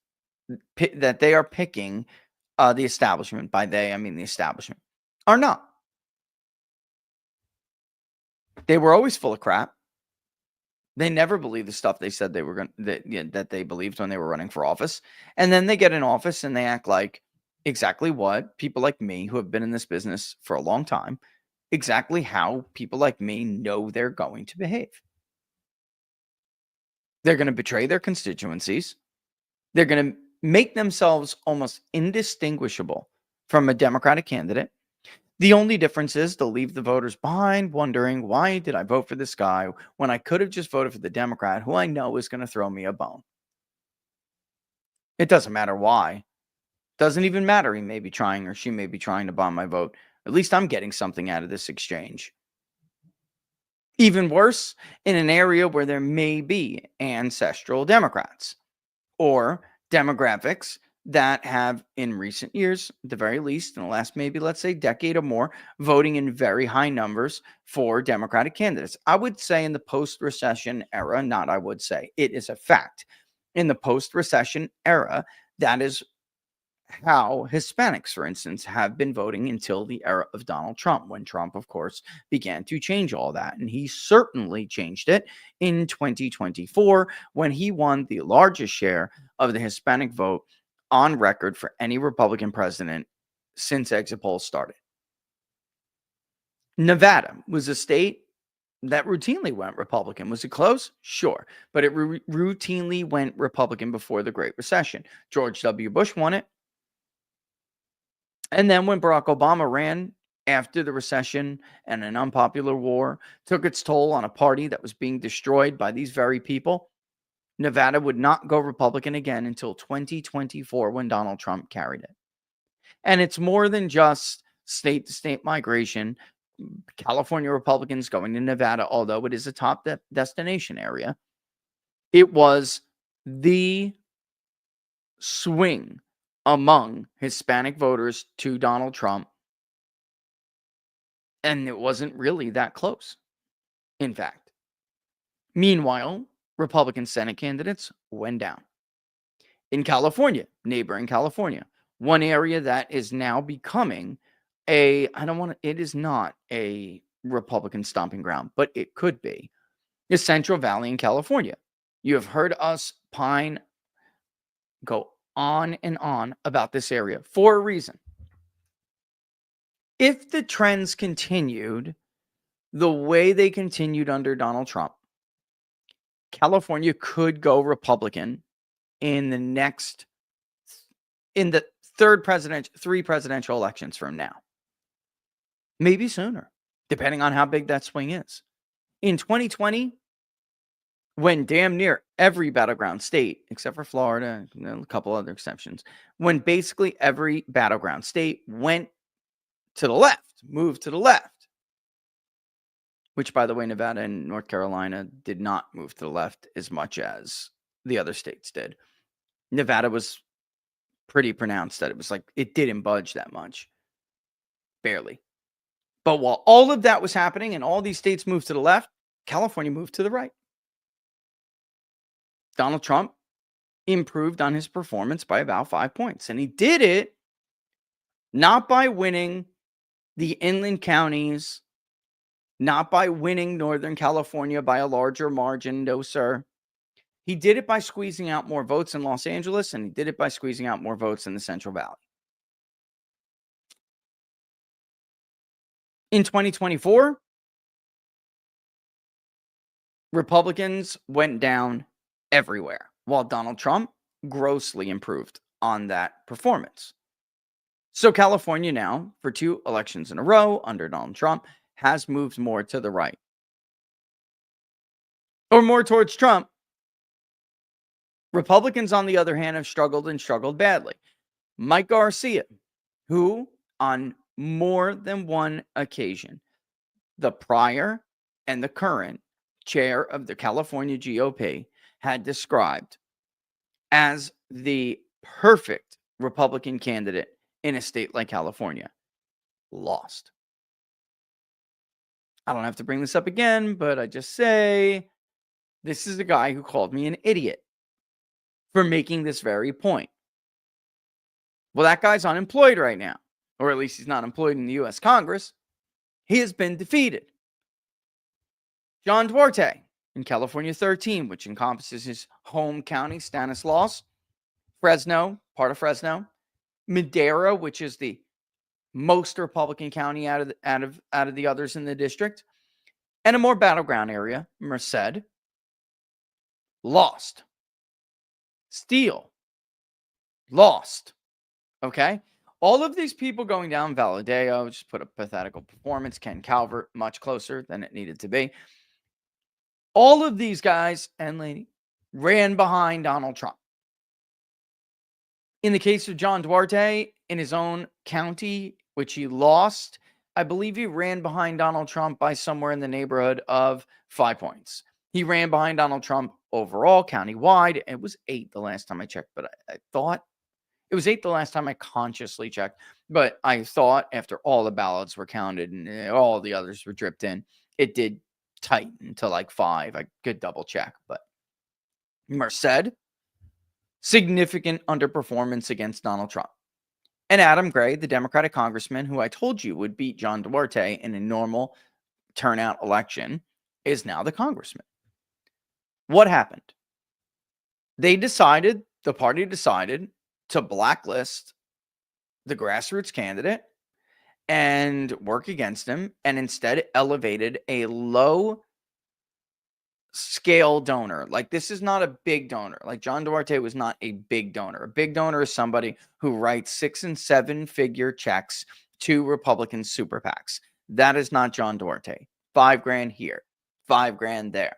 that they are picking, the establishment, by they, I mean the establishment, are not. They were always full of crap. They never believed the stuff they said they were going that they believed when they were running for office. And then they get in office and they act like exactly what people like me who have been in this business for a long time, exactly how people like me know they're going to behave. They're going to betray their constituencies. They're going to make themselves almost indistinguishable from a Democratic candidate. The only difference is they'll leave the voters behind wondering, why did I vote for this guy when I could have just voted for the Democrat who I know is going to throw me a bone? It doesn't matter why. Doesn't even matter. He may be trying or she may be trying to bomb my vote. At least I'm getting something out of this exchange. Even worse, in an area where there may be ancestral Democrats or demographics that have, in recent years, at the very least, in the last maybe, let's say, decade or more, voting in very high numbers for Democratic candidates. I would say in the post-recession era, not I would say, it is a fact. In the post-recession era, that is how Hispanics, for instance, have been voting until the era of Donald Trump, when Trump, of course, began to change all that. And he certainly changed it in 2024 when he won the largest share of the Hispanic vote on record for any Republican president since exit polls started. Nevada was a state that routinely went Republican. Was it close? Sure. But it routinely went Republican before the Great Recession. George W. Bush won it. And then when Barack Obama ran after the recession and an unpopular war took its toll on a party that was being destroyed by these very people, Nevada would not go Republican again until 2024 when Donald Trump carried it. And it's more than just state-to-state migration. California Republicans going to Nevada, although it is a top destination area, it was the swing among Hispanic voters to Donald Trump. And it wasn't really that close, in fact. Meanwhile, Republican Senate candidates went down. In California, neighboring California, one area that is now becoming it is not a Republican stomping ground, but it could be, the Central Valley in California. You have heard us go on and on about this area for a reason. If the trends continued the way they continued under Donald Trump, California could go Republican in the three presidential elections from now. Maybe sooner, depending on how big that swing is. In 2020, when damn near every battleground state, except for Florida, a couple other exceptions, when basically every battleground state went to the left, moved to the left, which, by the way, Nevada and North Carolina did not move to the left as much as the other states did. Nevada was pretty pronounced that it was like it didn't budge that much. Barely. But while all of that was happening and all these states moved to the left, California moved to the right. Donald Trump improved on his performance by about 5 points. And he did it not by winning the inland counties, not by winning Northern California by a larger margin. No, sir. He did it by squeezing out more votes in Los Angeles, and he did it by squeezing out more votes in the Central Valley. In 2024, Republicans went down everywhere, while Donald Trump grossly improved on that performance. So California now, for 2 elections in a row under Donald Trump, has moved more to the right. Or more towards Trump. Republicans, on the other hand, have struggled and struggled badly. Mike Garcia, who on more than one occasion, the prior and the current chair of the California GOP, had described as the perfect Republican candidate in a state like California, lost. I don't have to bring this up again, but I just say this is a guy who called me an idiot for making this very point. Well, that guy's unemployed right now, or at least he's not employed in the U.S. Congress. He has been defeated. John Duarte in California 13, which encompasses his home county, Stanislaus, Fresno, part of Fresno, Madera, which is the most Republican county out of the others in the district, and a more battleground area, Merced, lost. Steele, lost. Okay? All of these people going down, Valadeo, just put a pathetical performance. Ken Calvert, much closer than it needed to be. All of these guys and lady ran behind Donald Trump. In the case of John Duarte, in his own county, which he lost, I believe he ran behind Donald Trump by somewhere in the neighborhood of 5 points. He ran behind Donald Trump overall, countywide. It was 8 the last time I checked, but I thought it was 8 the last time I consciously checked. But I thought after all the ballots were counted and all the others were dripped in, it did tighten to like 5. I could double check, but Merced, significant underperformance against Donald Trump. And Adam Gray, the Democratic congressman who I told you would beat John Duarte in a normal turnout election, is now the congressman. What happened? The party decided to blacklist the grassroots candidate and work against him, and instead elevated a low scale donor. Like, this is not a big donor. Like, John Duarte was not a big donor. A big donor is somebody who writes 6 and 7 figure checks to Republican super PACs. That is not John Duarte. $5,000 here, $5,000 there.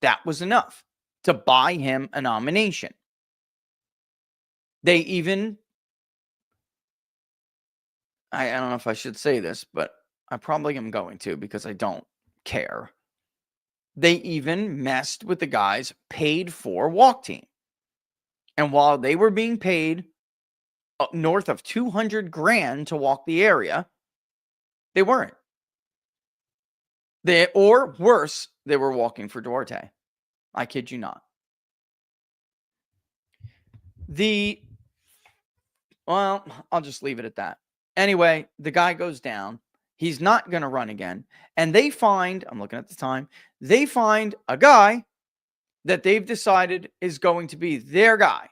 That was enough to buy him a nomination. They even, I don't know if I should say this, but I probably am going to because I don't care. They even messed with the guys paid for walk team. And while they were being paid north of $200,000 to walk the area, they weren't. Or worse, they were walking for Duarte. I kid you not. Well, I'll just leave it at that. Anyway, the guy goes down. He's not going to run again. And they find, I'm looking at the time, they find a guy that they've decided is going to be their guy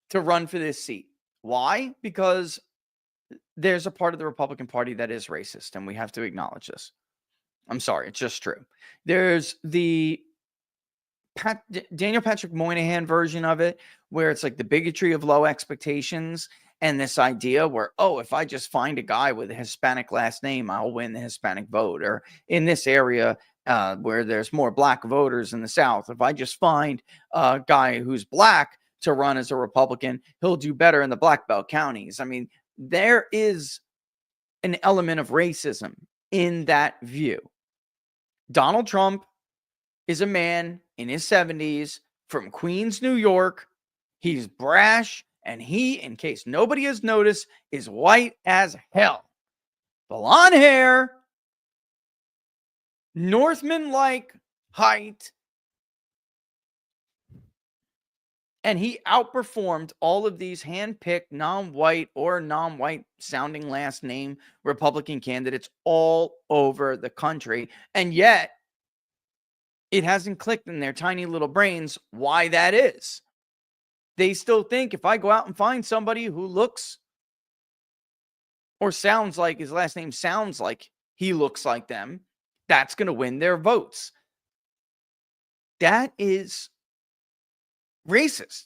to run for this seat. Why? Because there's a part of the Republican Party that is racist, and we have to acknowledge this. I'm sorry, it's just true. There's the Daniel Patrick Moynihan version of it, where it's like the bigotry of low expectations. And this idea where, oh, if I just find a guy with a Hispanic last name, I'll win the Hispanic vote. Or in this area where there's more black voters in the South, if I just find a guy who's black to run as a Republican, he'll do better in the Black Belt counties. I mean, there is an element of racism in that view. Donald Trump is a man in his 70s from Queens, New York. He's brash. And he, in case nobody has noticed, is white as hell. Blonde hair, Northman-like height. And he outperformed all of these hand-picked, non-white or non-white sounding last name Republican candidates all over the country. And yet, it hasn't clicked in their tiny little brains why that is. They still think if I go out and find somebody who looks or sounds like his last name sounds like he looks like them, that's going to win their votes. That is racist.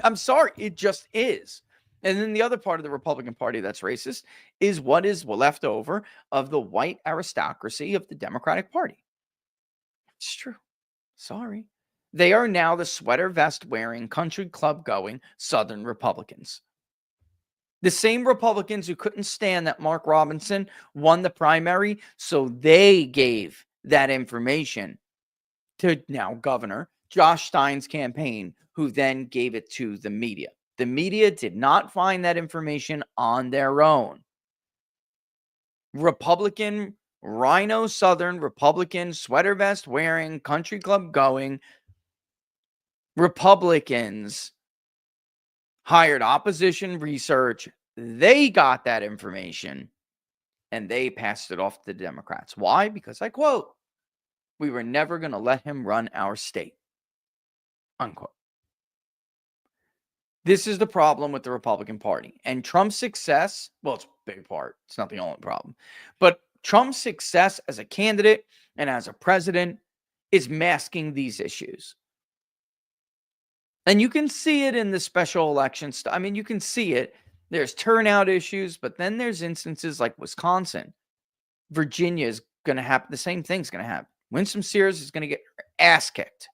I'm sorry, it just is. And then the other part of the Republican Party that's racist is what is left over of the white aristocracy of the Democratic Party. It's true. Sorry. They are now the sweater vest wearing, country club going Southern Republicans. The same Republicans who couldn't stand that Mark Robinson won the primary, so they gave that information to now Governor Josh Stein's campaign, who then gave it to the media. The media did not find that information on their own. Republican, Rhino Southern, Republican, sweater vest wearing, country club going Republicans hired opposition research. They got that information and they passed it off to the Democrats. Why? Because I quote, we were never going to let him run our state. Unquote. This is the problem with the Republican Party. And Trump's success, well, it's a big part. It's not the only problem. But Trump's success as a candidate and as a president is masking these issues. And you can see it in the special election stuff. I mean, you can see it. There's turnout issues, but then there's instances like Wisconsin. Virginia is going to happen. The same thing's going to happen. Winsome Sears is going to get her ass kicked.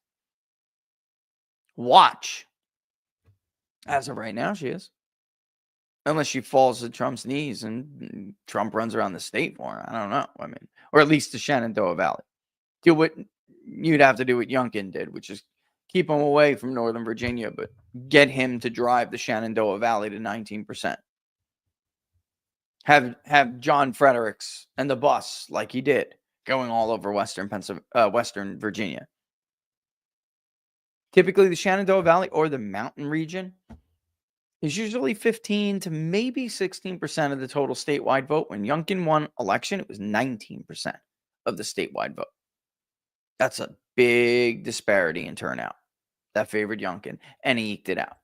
Watch. As of right now, she is. Unless she falls at Trump's knees and Trump runs around the state for her. I don't know. I mean, or at least the Shenandoah Valley. Do what you'd have to do what Youngkin did, which is keep him away from Northern Virginia, but get him to drive the Shenandoah Valley to 19%. Have John Fredericks and the bus, like he did, going all over Western Virginia. Typically, the Shenandoah Valley or the mountain region is usually 15 to maybe 16% of the total statewide vote. When Youngkin won election, it was 19% of the statewide vote. That's a big disparity in turnout. That favored Youngkin, and he eked it out.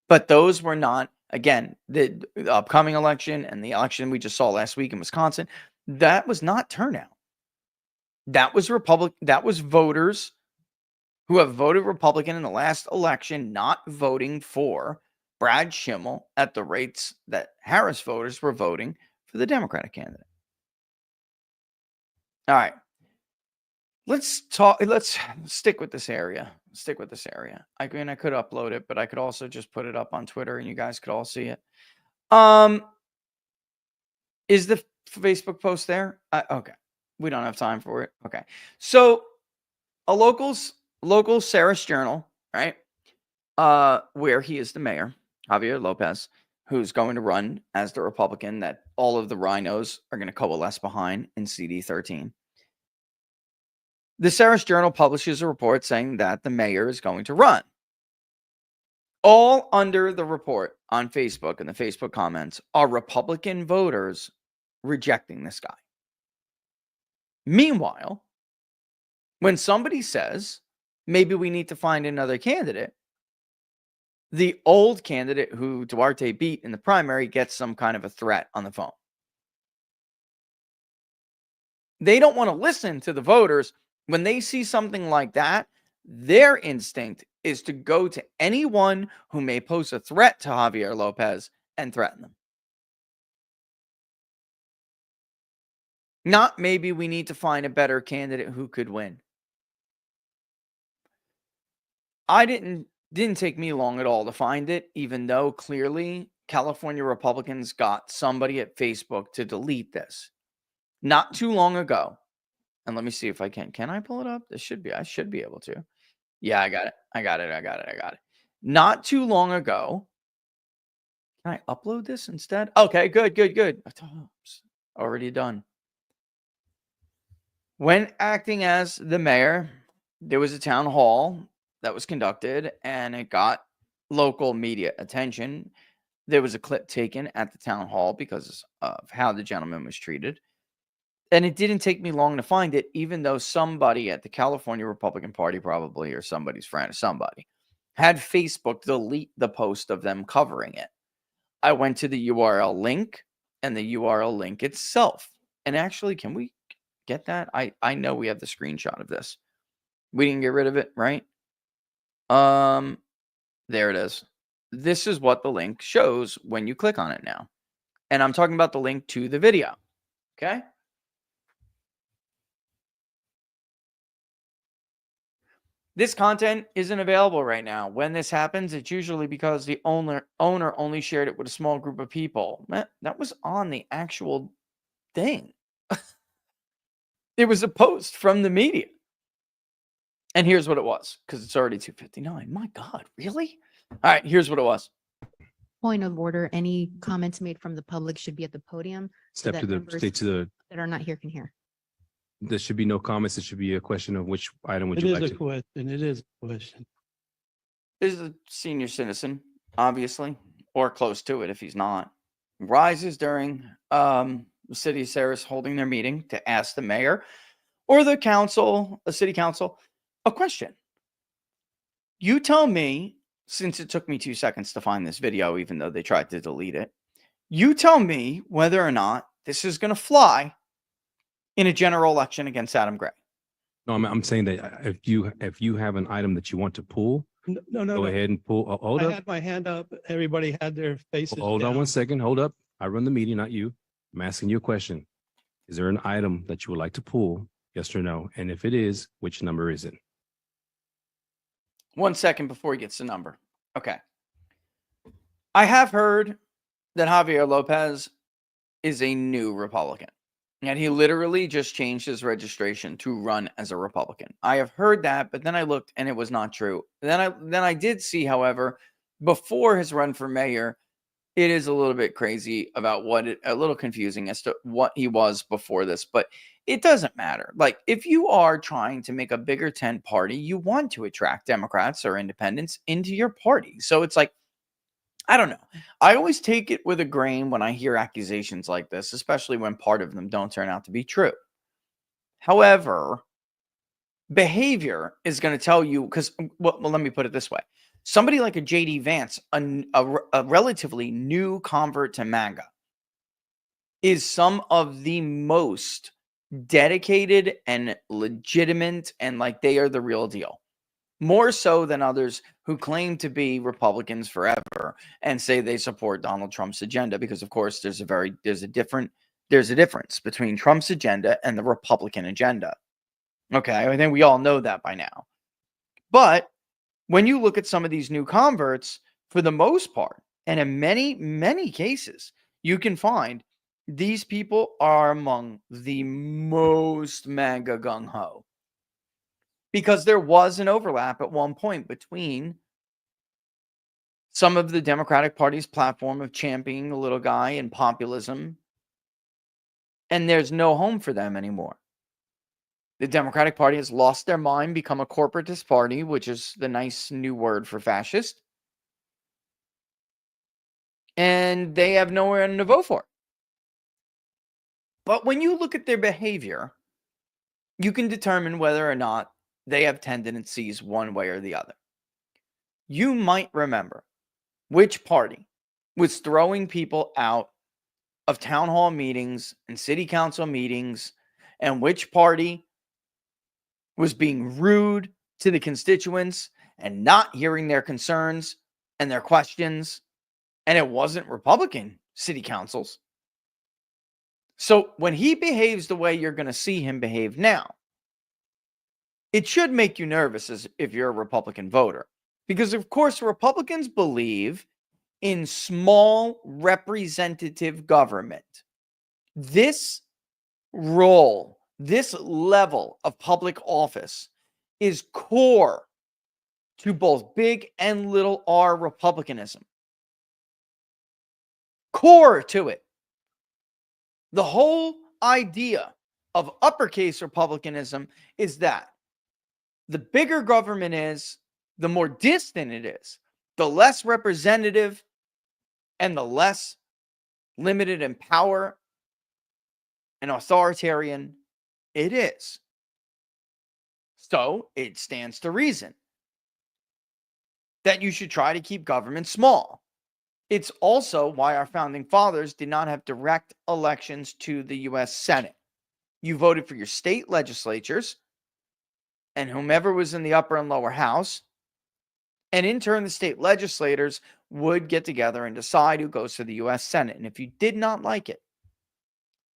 But those were not, again, the upcoming election and the election we just saw last week in Wisconsin, that was not turnout. That was voters who have voted Republican in the last election not voting for Brad Schimmel at the rates that Harris voters were voting for the Democratic candidate. All right. Let's stick with this area. I mean, I could upload it, but I could also just put it up on Twitter and you guys could all see it. Is the Facebook post there? Okay. We don't have time for it. Okay. So a local Sarris Journal, right? Where he is the mayor, Javier Lopez, who's going to run as the Republican that all of the rhinos are going to coalesce behind in CD13. The Sarris Journal publishes a report saying that the mayor is going to run. All under the report on Facebook and the Facebook comments are Republican voters rejecting this guy. Meanwhile, when somebody says, maybe we need to find another candidate, the old candidate who Duarte beat in the primary gets some kind of a threat on the phone. They don't want to listen to the voters. When they see something like that, their instinct is to go to anyone who may pose a threat to Javier Lopez and threaten them. Not maybe we need to find a better candidate who could win. Didn't take me long at all to find it, even though clearly California Republicans got somebody at Facebook to delete this. Not too long ago. And let me see if I can. Can I pull it up? I should be able to. Yeah, I got it. Not too long ago. Can I upload this instead? Okay, good. Oops, already done. When acting as the mayor, there was a town hall that was conducted and it got local media attention. There was a clip taken at the town hall because of how the gentleman was treated. And it didn't take me long to find it, even though somebody at the California Republican Party, probably, or somebody's friend or somebody, had Facebook delete the post of them covering it. I went to the URL link and the URL link itself. And actually, can we get that? I know we have the screenshot of this. We didn't get rid of it, right? There it is. This is what the link shows when you click on it now. And I'm talking about the link to the video. Okay? This content isn't available right now. When this happens, it's usually because the owner only shared it with a small group of people. That was on the actual thing. It was a post from the media. And here's what it was, because it's already 2:59. My God, really? All right, here's what it was. Point of order, any comments made from the public should be at the podium. Step to the state to the that are not here can hear. There should be no comments. It should be a question of which item would you like to. It is a question. This is a senior citizen, obviously, or close to it if he's not. Rises during the city of Sarris holding their meeting to ask the mayor or the council, the city council, a question. You tell me, since it took me 2 seconds to find this video, even though they tried to delete it, you tell me whether or not this is going to fly in a general election against Adam Gray. No, I'm saying that if you have an item that you want to pull, No, no, Go no. ahead and pull. Hold I up. had my hand up. Everybody had their faces Hold on down. one second. Hold up. I run the meeting, not you. I'm asking you a question. Is there an item that you would like to pull? Yes or no? And if it is, which number is it? 1 second before he gets the number. Okay. I have heard that Javier Lopez is a new Republican. And he literally just changed his registration to run as a Republican. I have heard that, but then I looked and it was not true. Then I did see, however, before his run for mayor, it is a little bit crazy about a little confusing as to what he was before this, but it doesn't matter. Like, if you are trying to make a bigger tent party, you want to attract Democrats or independents into your party. So it's like, I don't know. I always take it with a grain when I hear accusations like this, especially when part of them don't turn out to be true. However, behavior is going to tell you, because, well, let me put it this way. Somebody like a J.D. Vance, a relatively new convert to MAGA, is some of the most dedicated and legitimate, and like they are the real deal. More so than others who claim to be Republicans forever and say they support Donald Trump's agenda, because of course there's a difference between Trump's agenda and the Republican agenda. Okay, I think we all know that by now. But when you look at some of these new converts, for the most part, and in many, many cases, you can find these people are among the most MAGA gung-ho. Because there was an overlap at one point between some of the Democratic Party's platform of championing the little guy and populism, and there's no home for them anymore. The Democratic Party has lost their mind, become a corporatist party, which is the nice new word for fascist, and they have nowhere to vote for. But when you look at their behavior, you can determine whether or not they have tendencies one way or the other. You might remember which party was throwing people out of town hall meetings and city council meetings, and which party was being rude to the constituents and not hearing their concerns and their questions. And it wasn't Republican city councils. So when he behaves the way you're going to see him behave now, it should make you nervous as if you're a Republican voter. Because, of course, Republicans believe in small representative government. This role, this level of public office is core to both big and little r Republicanism. Core to it. The whole idea of uppercase Republicanism is that the bigger government is, the more distant it is, the less representative and the less limited in power and authoritarian it is. So it stands to reason that you should try to keep government small. It's also why our founding fathers did not have direct elections to the U.S. Senate. You voted for your state legislatures and whomever was in the upper and lower house. And in turn, the state legislators would get together and decide who goes to the U.S. Senate. And if you did not like it,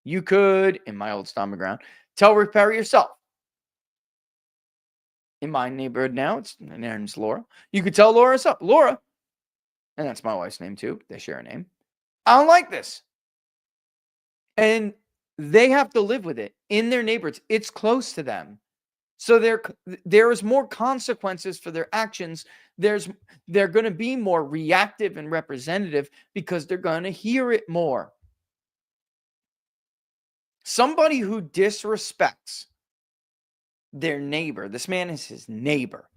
you could, in my old stomping ground, tell Rick Perry yourself. In my neighborhood now, her name's Laura. You could tell Laura yourself. Laura, and that's my wife's name too. They share a name. I don't like this. And they have to live with it in their neighborhoods. It's close to them. So there is more consequences for their actions. They're going to be more reactive and representative because they're going to hear it more. Somebody who disrespects their neighbor, this man is his neighbor.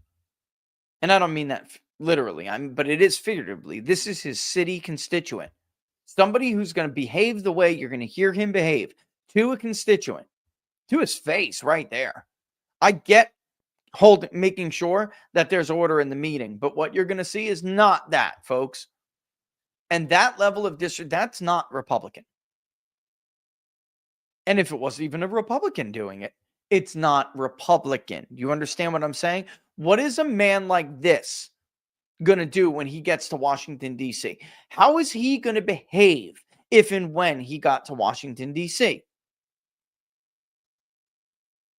And I don't mean that literally, but it is figuratively. This is his city constituent. Somebody who's going to behave the way you're going to hear him behave to a constituent, to his face right there. I get making sure that there's order in the meeting, but what you're going to see is not that, folks. And that level of that's not Republican. And if it wasn't even a Republican doing it, it's not Republican. You understand what I'm saying? What is a man like this going to do when he gets to Washington, D.C.? How is he going to behave if and when he got to Washington, D.C.?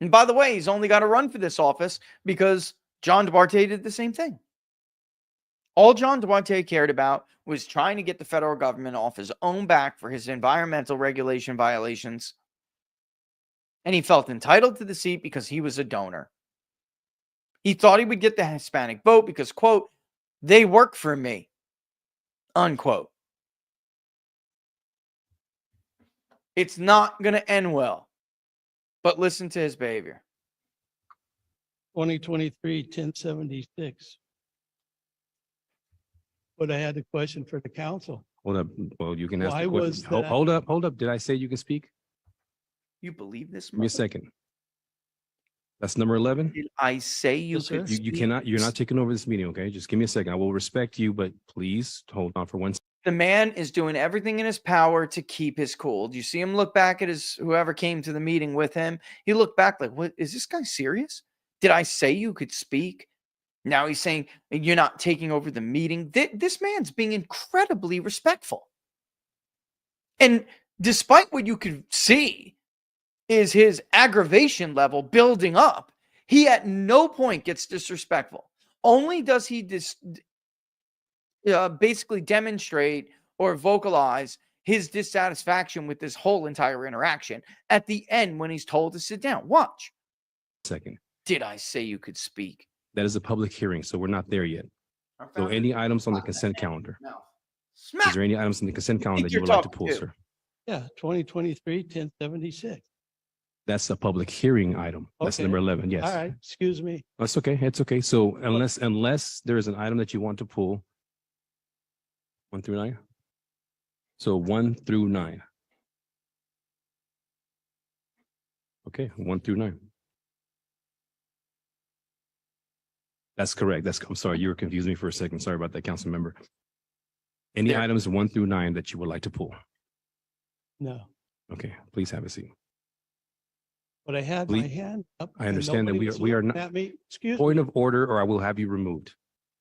And by the way, he's only got to run for this office because John Duarte did the same thing. All John Duarte cared about was trying to get the federal government off his own back for his environmental regulation violations. And he felt entitled to the seat because he was a donor. He thought he would get the Hispanic vote because, quote, they work for me, unquote. It's not going to end well. But listen to his behavior. 2023, 1076. But I had a question for the council. Hold up. Well, you can ask Why the was question. that- Hold up. Did I say you can speak? You believe this? Give me a second. That's number 11. Did I say you Yes, could sir. You cannot, you're not taking over this meeting, okay? Just give me a second. I will respect you, but please hold on for 1 second. The man is doing everything in his power to keep his cool. Do you see him look back at his whoever came to the meeting with him? He looked back like, what is this guy serious? Did I say you could speak? Now he's saying you're not taking over the meeting. This man's being incredibly respectful. And despite what you could see is his aggravation level building up, he at no point gets disrespectful. Only does he basically demonstrate or vocalize his dissatisfaction with this whole entire interaction at the end when he's told to sit down. Watch. Second. Did I say you could speak? That is a public hearing, so we're not there yet. So any items on the consent calendar? No. Is there any items on the consent calendar that you you're would like to talking pull, to. sir? Yeah, 2023, 1076. That's a public hearing item. That's Okay. number 11, yes. All right, excuse me. That's okay. It's okay. So unless there is an item that you want to pull, 1 through 9. So 1 through 9. Okay, 1 through 9. That's correct. I'm sorry, you were confusing me for a second. Sorry about that, council member. Any There. items 1 through 9 that you would like to pull? No, Okay, please have a seat. but I had my Please- hand up. I and understand that nobody we are- was we are looking not- At me, excuse Point me. of order, or I will have you removed.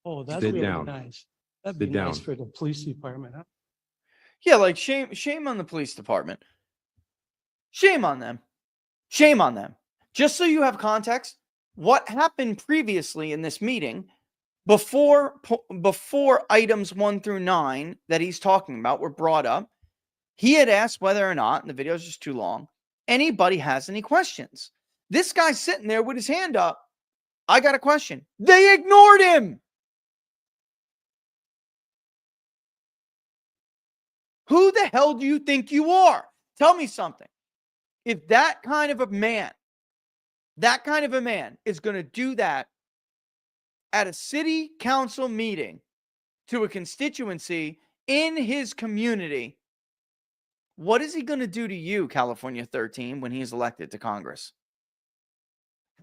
Oh, that's sit really down. nice. That'd be Sit nice down. for the police department, huh? Yeah, like shame on the police department. Shame on them. Shame on them. Just so you have context, what happened previously in this meeting before items 1 through 9 that he's talking about were brought up, he had asked whether or not, and the video is just too long, anybody has any questions. This guy's sitting there with his hand up. I got a question. They ignored him. Who the hell do you think you are? Tell me something. If that kind of a man is going to do that at a city council meeting to a constituency in his community, what is he going to do to you, California 13, when he's elected to Congress?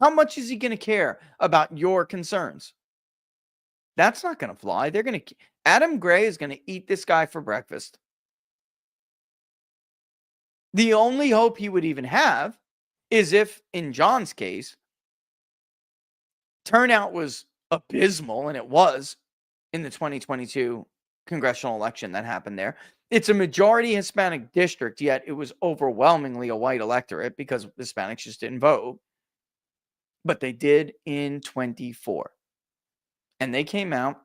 How much is he going to care about your concerns? That's not going to fly. Adam Gray is going to eat this guy for breakfast. The only hope he would even have is if, in John's case, turnout was abysmal, and it was in the 2022 congressional election that happened there. It's a majority Hispanic district, yet it was overwhelmingly a white electorate because Hispanics just didn't vote. But they did in 24. And they came out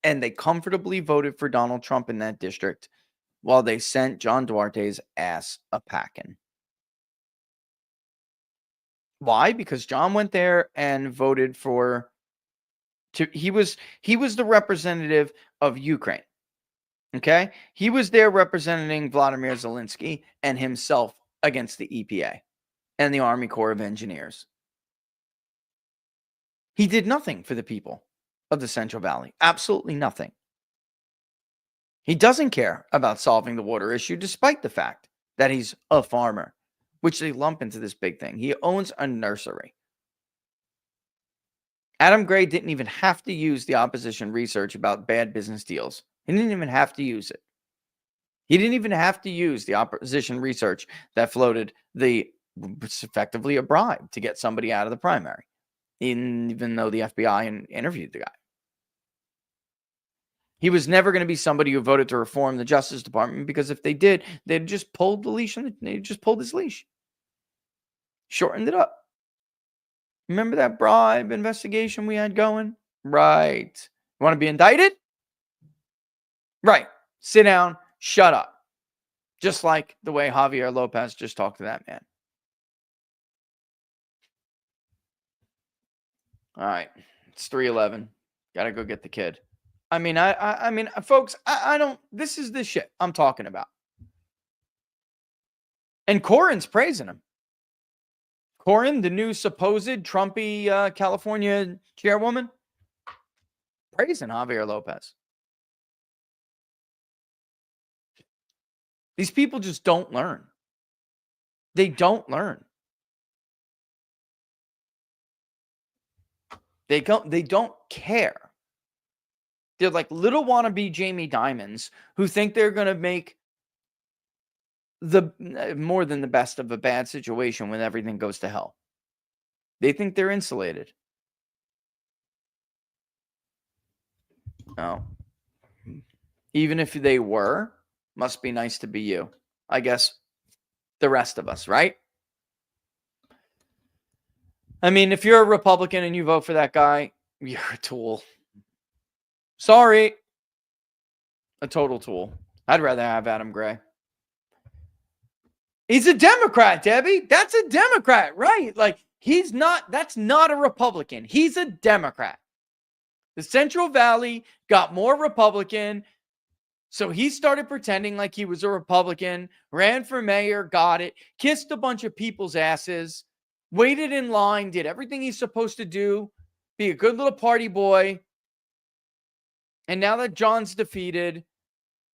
and they comfortably voted for Donald Trump in that district while they sent John Duarte's ass a packing. Why? Because John went there and voted for he was the representative of Ukraine. Okay? He was there representing Vladimir Zelensky and himself against the EPA and the Army Corps of Engineers. He did nothing for the people of the Central Valley. Absolutely nothing. He doesn't care about solving the water issue, despite the fact that he's a farmer, which they lump into this big thing. He owns a nursery. Adam Gray didn't even have to use the opposition research about bad business deals. He didn't even have to use it. He didn't even have to use the opposition research that floated it's effectively a bribe to get somebody out of the primary, even though the FBI interviewed the guy. He was never going to be somebody who voted to reform the Justice Department, because if they did, they'd just pulled the leash and they just pulled his leash. Shortened it up. Remember that bribe investigation we had going? Right. You want to be indicted? Right. Sit down. Shut up. Just like the way Javier Lopez just talked to that man. All right. It's 3:11. Got to go get the kid. I mean, folks, I don't, this is the shit I'm talking about. And Corin's praising him. Corin, the new supposed Trumpy California chairwoman, praising Javier Lopez. These people just don't learn. They don't learn. They don't care. They're like little wannabe Jamie Dimons who think they're going to make the more than the best of a bad situation when everything goes to hell. They think they're insulated. No. Even if they were, must be nice to be you. I guess the rest of us, right? I mean, if you're a Republican and you vote for that guy, you're a tool. Sorry. A total tool. I'd rather have Adam Gray. He's a Democrat, Debbie. That's a Democrat, right? Like, that's not a Republican. He's a Democrat. The Central Valley got more Republican, so he started pretending like he was a Republican, ran for mayor, got it, kissed a bunch of people's asses, waited in line, did everything he's supposed to do, be a good little party boy. And now that John's defeated,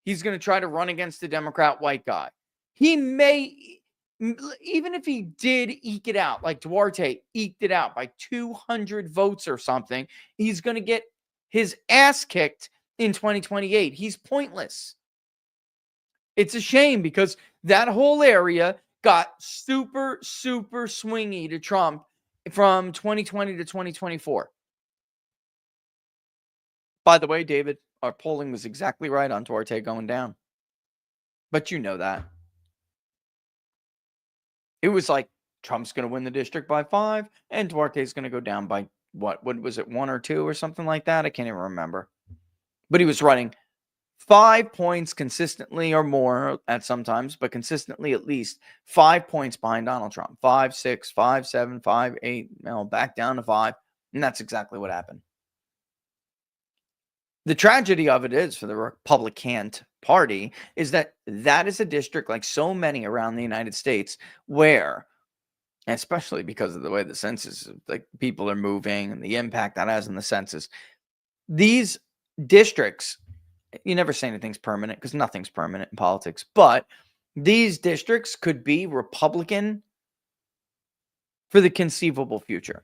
he's going to try to run against the Democrat white guy. He may, even if he did eke it out, like Duarte eked it out by 200 votes or something, he's going to get his ass kicked in 2028. He's pointless. It's a shame because that whole area got super, super swingy to Trump from 2020 to 2024. By the way, David, our polling was exactly right on Duarte going down. But you know that. It was like Trump's going to win the district by 5 and Duarte's going to go down by what was it, 1 or 2 or something like that? I can't even remember. But he was running 5 points consistently or more at sometimes, but consistently at least 5 points behind Donald Trump. 5, 6, 5, 7, 5, 8, back down to 5. And that's exactly what happened. The tragedy of it is for the Republican Party is that is a district like so many around the United States where, especially because of the way the census, like people are moving and the impact that has on the census, these districts, you never say anything's permanent because nothing's permanent in politics, but these districts could be Republican for the conceivable future.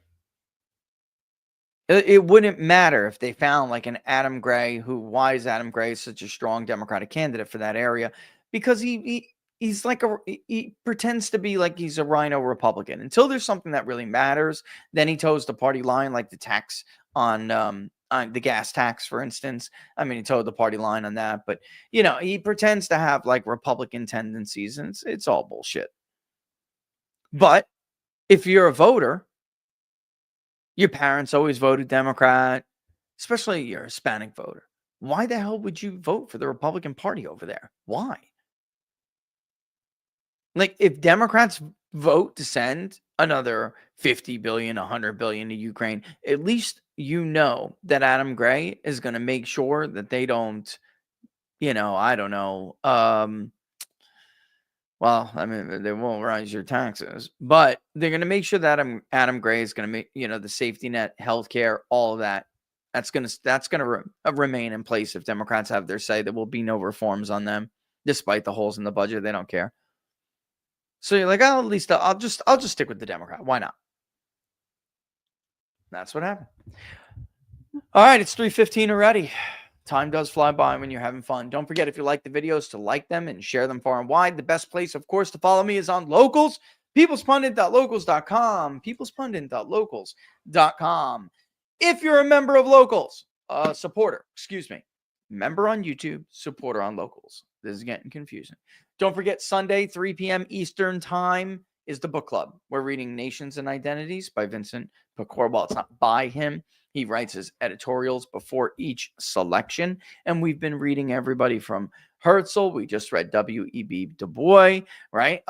It wouldn't matter if they found like an Adam Gray, why is Adam Gray such a strong Democratic candidate for that area? Because he's like he pretends to be like he's a rhino Republican. Until there's something that really matters, then he toes the party line, like the tax on the gas tax, for instance. I mean, he toed the party line on that, but he pretends to have like Republican tendencies, and it's all bullshit. But if you're a voter, your parents always voted Democrat, especially you're a Hispanic voter. Why the hell would you vote for the Republican Party over there? Why? Like, if Democrats vote to send another 50 billion, 100 billion to Ukraine, at least you know that Adam Gray is going to make sure that they don't, I don't know, well, I mean, they won't raise your taxes, but they're going to make sure that Adam Gray is going to make, the safety net, healthcare, all of that. That's going to remain in place if Democrats have their say. There will be no reforms on them, despite the holes in the budget. They don't care. So you're like, oh, at least I'll just stick with the Democrat. Why not? That's what happened. All right, it's 3:15 already. Time does fly by when you're having fun. Don't forget, if you like the videos, to like them and share them far and wide. The best place, of course, to follow me is on Locals, peoplespundit.locals.com, peoplespundit.locals.com. If you're a member of Locals, supporter, Member on YouTube, supporter on locals. This is getting confusing. Don't forget, Sunday, 3 p.m. Eastern Time is the book club. We're reading Nations and Identities by Vincent Pecora. Well, it's not by him. He writes his editorials before each selection. And we've been reading everybody from Herzl. We just read W.E.B. Du Bois, right?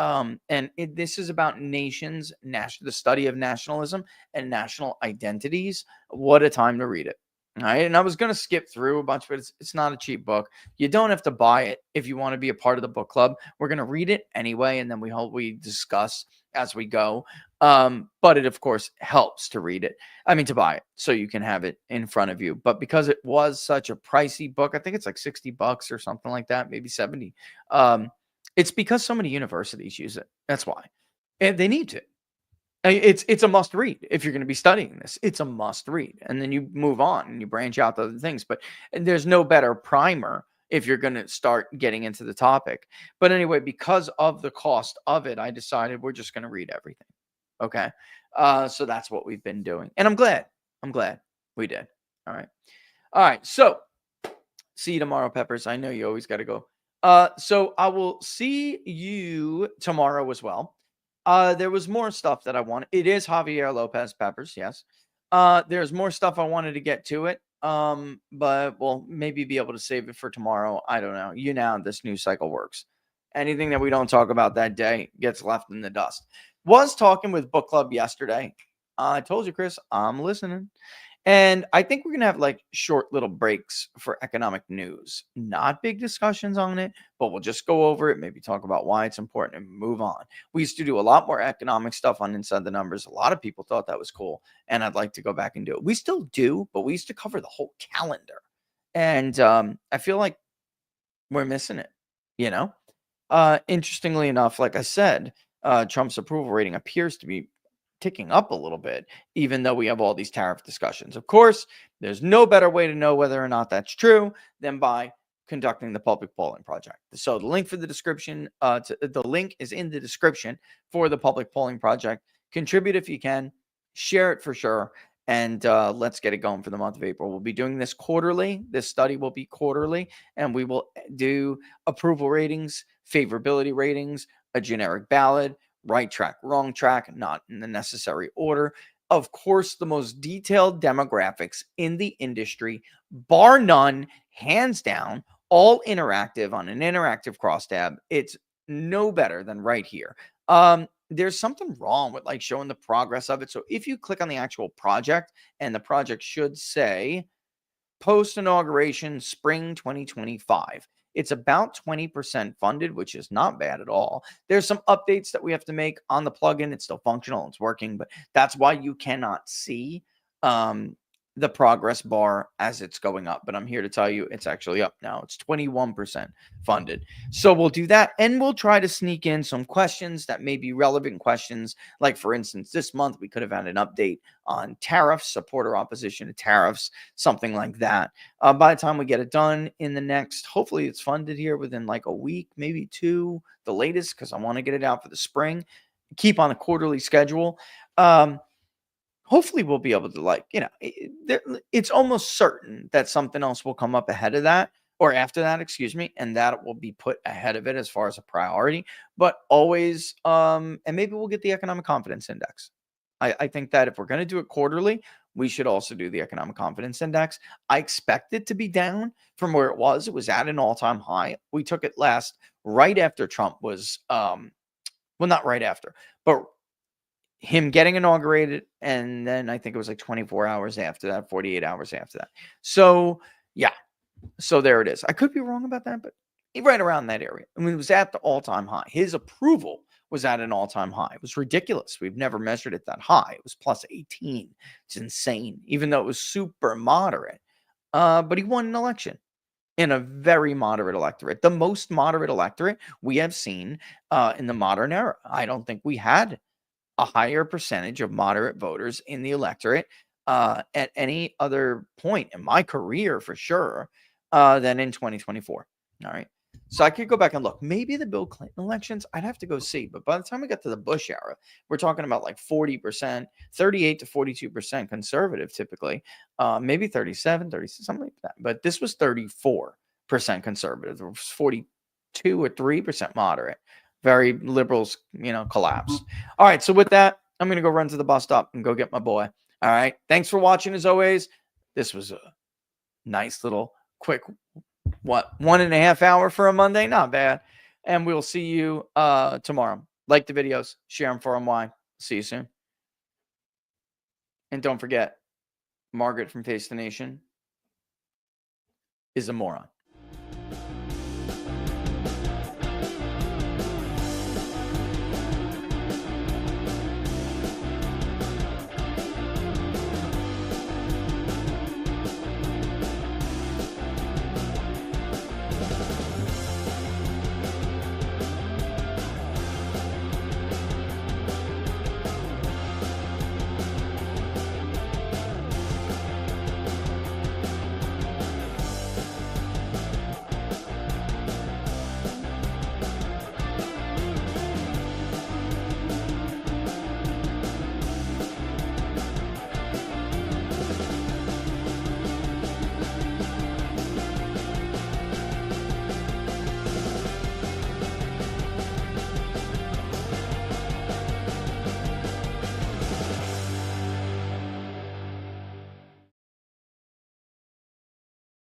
This is about nations, the study of nationalism and national identities. What a time to read it. All right. And I was going to skip through a bunch, but it's not a cheap book. You don't have to buy it if you want to be a part of the book club. We're going to read it anyway, and then we discuss as we go. But it, of course, helps to read it. I mean, to buy it so you can have it in front of you. But because it was such a pricey book, I think it's like $60 or something like that, maybe 70. It's because so many universities use it. That's why. And they need to. It's a must read if you're going to be studying this. It's a must read, and then you move on and you branch out to other things. But there's no better primer if you're going to start getting into the topic. But anyway, because of the cost of it, I decided we're just going to read everything. Okay, so that's what we've been doing, and I'm glad we did. All right. So see you tomorrow, Peppers. I know you always got to go. So I will see you tomorrow as well. There was more stuff that I wanted. It is Javier Lopez, Peppers, yes. There's more stuff I wanted to get to it. But we'll maybe be able to save it for tomorrow. I don't know. You know how this news cycle works. Anything that we don't talk about that day gets left in the dust. Was talking with book club yesterday. I told you, Chris, I'm listening. And I think we're going to have like short little breaks for economic news. Not big discussions on it, but we'll just go over it, maybe talk about why it's important and move on. We used to do a lot more economic stuff on Inside the Numbers. A lot of people thought that was cool, and I'd like to go back and do it. We still do, but we used to cover the whole calendar. And I feel like we're missing it, you know? Interestingly enough, like I said, Trump's approval rating appears to be ticking up a little bit, even though we have all these tariff discussions. Of course, there's no better way to know whether or not that's true than by conducting the public polling project. So the link for the description, the link is in the description for the public polling project. Contribute if you can, share it for sure, and let's get it going for the month of April. We'll be doing this quarterly. This study will be quarterly, and we will do approval ratings, favorability ratings, a generic ballot, right track, wrong track, not in the necessary order. Of course, the most detailed demographics in the industry, bar none, hands down, all interactive on an interactive crosstab. It's no better than right here. There's something wrong with like showing the progress of it. So if you click on the actual project, and the project should say post-inauguration spring 2025. It's about 20% funded, which is not bad at all. There's some updates that we have to make on the plugin. It's still functional. It's working, but that's why you cannot see the progress bar as it's going up. But I'm here to tell you it's actually up now. It's 21% funded. So we'll do that, and we'll try to sneak in some questions that may be relevant questions. Like, for instance, this month we could have had an update on tariffs, support or opposition to tariffs, something like that. By the time we get it done in the next, hopefully it's funded here within like a week, maybe two, the latest, because I want to get it out for the spring. Keep on a quarterly schedule. Hopefully we'll be able to, like, you know, it's almost certain that something else will come up ahead of that, or after that, excuse me, and that will be put ahead of it as far as a priority. But always, and maybe we'll get the economic confidence index. I think that if we're going to do it quarterly, we should also do the economic confidence index. I expect it to be down from where it was. It was at an all-time high. We took it last right after Trump was, well, not right after, but him getting inaugurated, and then I think it was like 24 hours after that, 48 hours after that. So yeah, so there it is. I could be wrong about that, but right around that area. I mean, it was at the all-time high. His approval was at an all-time high. It was ridiculous. We've never measured it that high. It was plus 18. It's insane, even though it was super moderate. But he won an election in a very moderate electorate, the most moderate electorate we have seen in the modern era. I don't think we had a higher percentage of moderate voters in the electorate at any other point in my career, for sure, than in 2024. All right. So I could go back and look. Maybe the Bill Clinton elections, I'd have to go see. But by the time we got to the Bush era, we're talking about like 40%, 38 to 42% conservative typically. Maybe 37, 36, something like that. But this was 34% conservative. It was 42 or 3% moderate. Very liberals, collapsed. All right. So with that, I'm going to go run to the bus stop and go get my boy. All right. Thanks for watching as always. This was a nice little quick 1.5 hour for a Monday? Not bad. And we'll see you tomorrow. Like the videos, share them for them. Why? See you soon. And don't forget, Margaret from Face the Nation is a moron.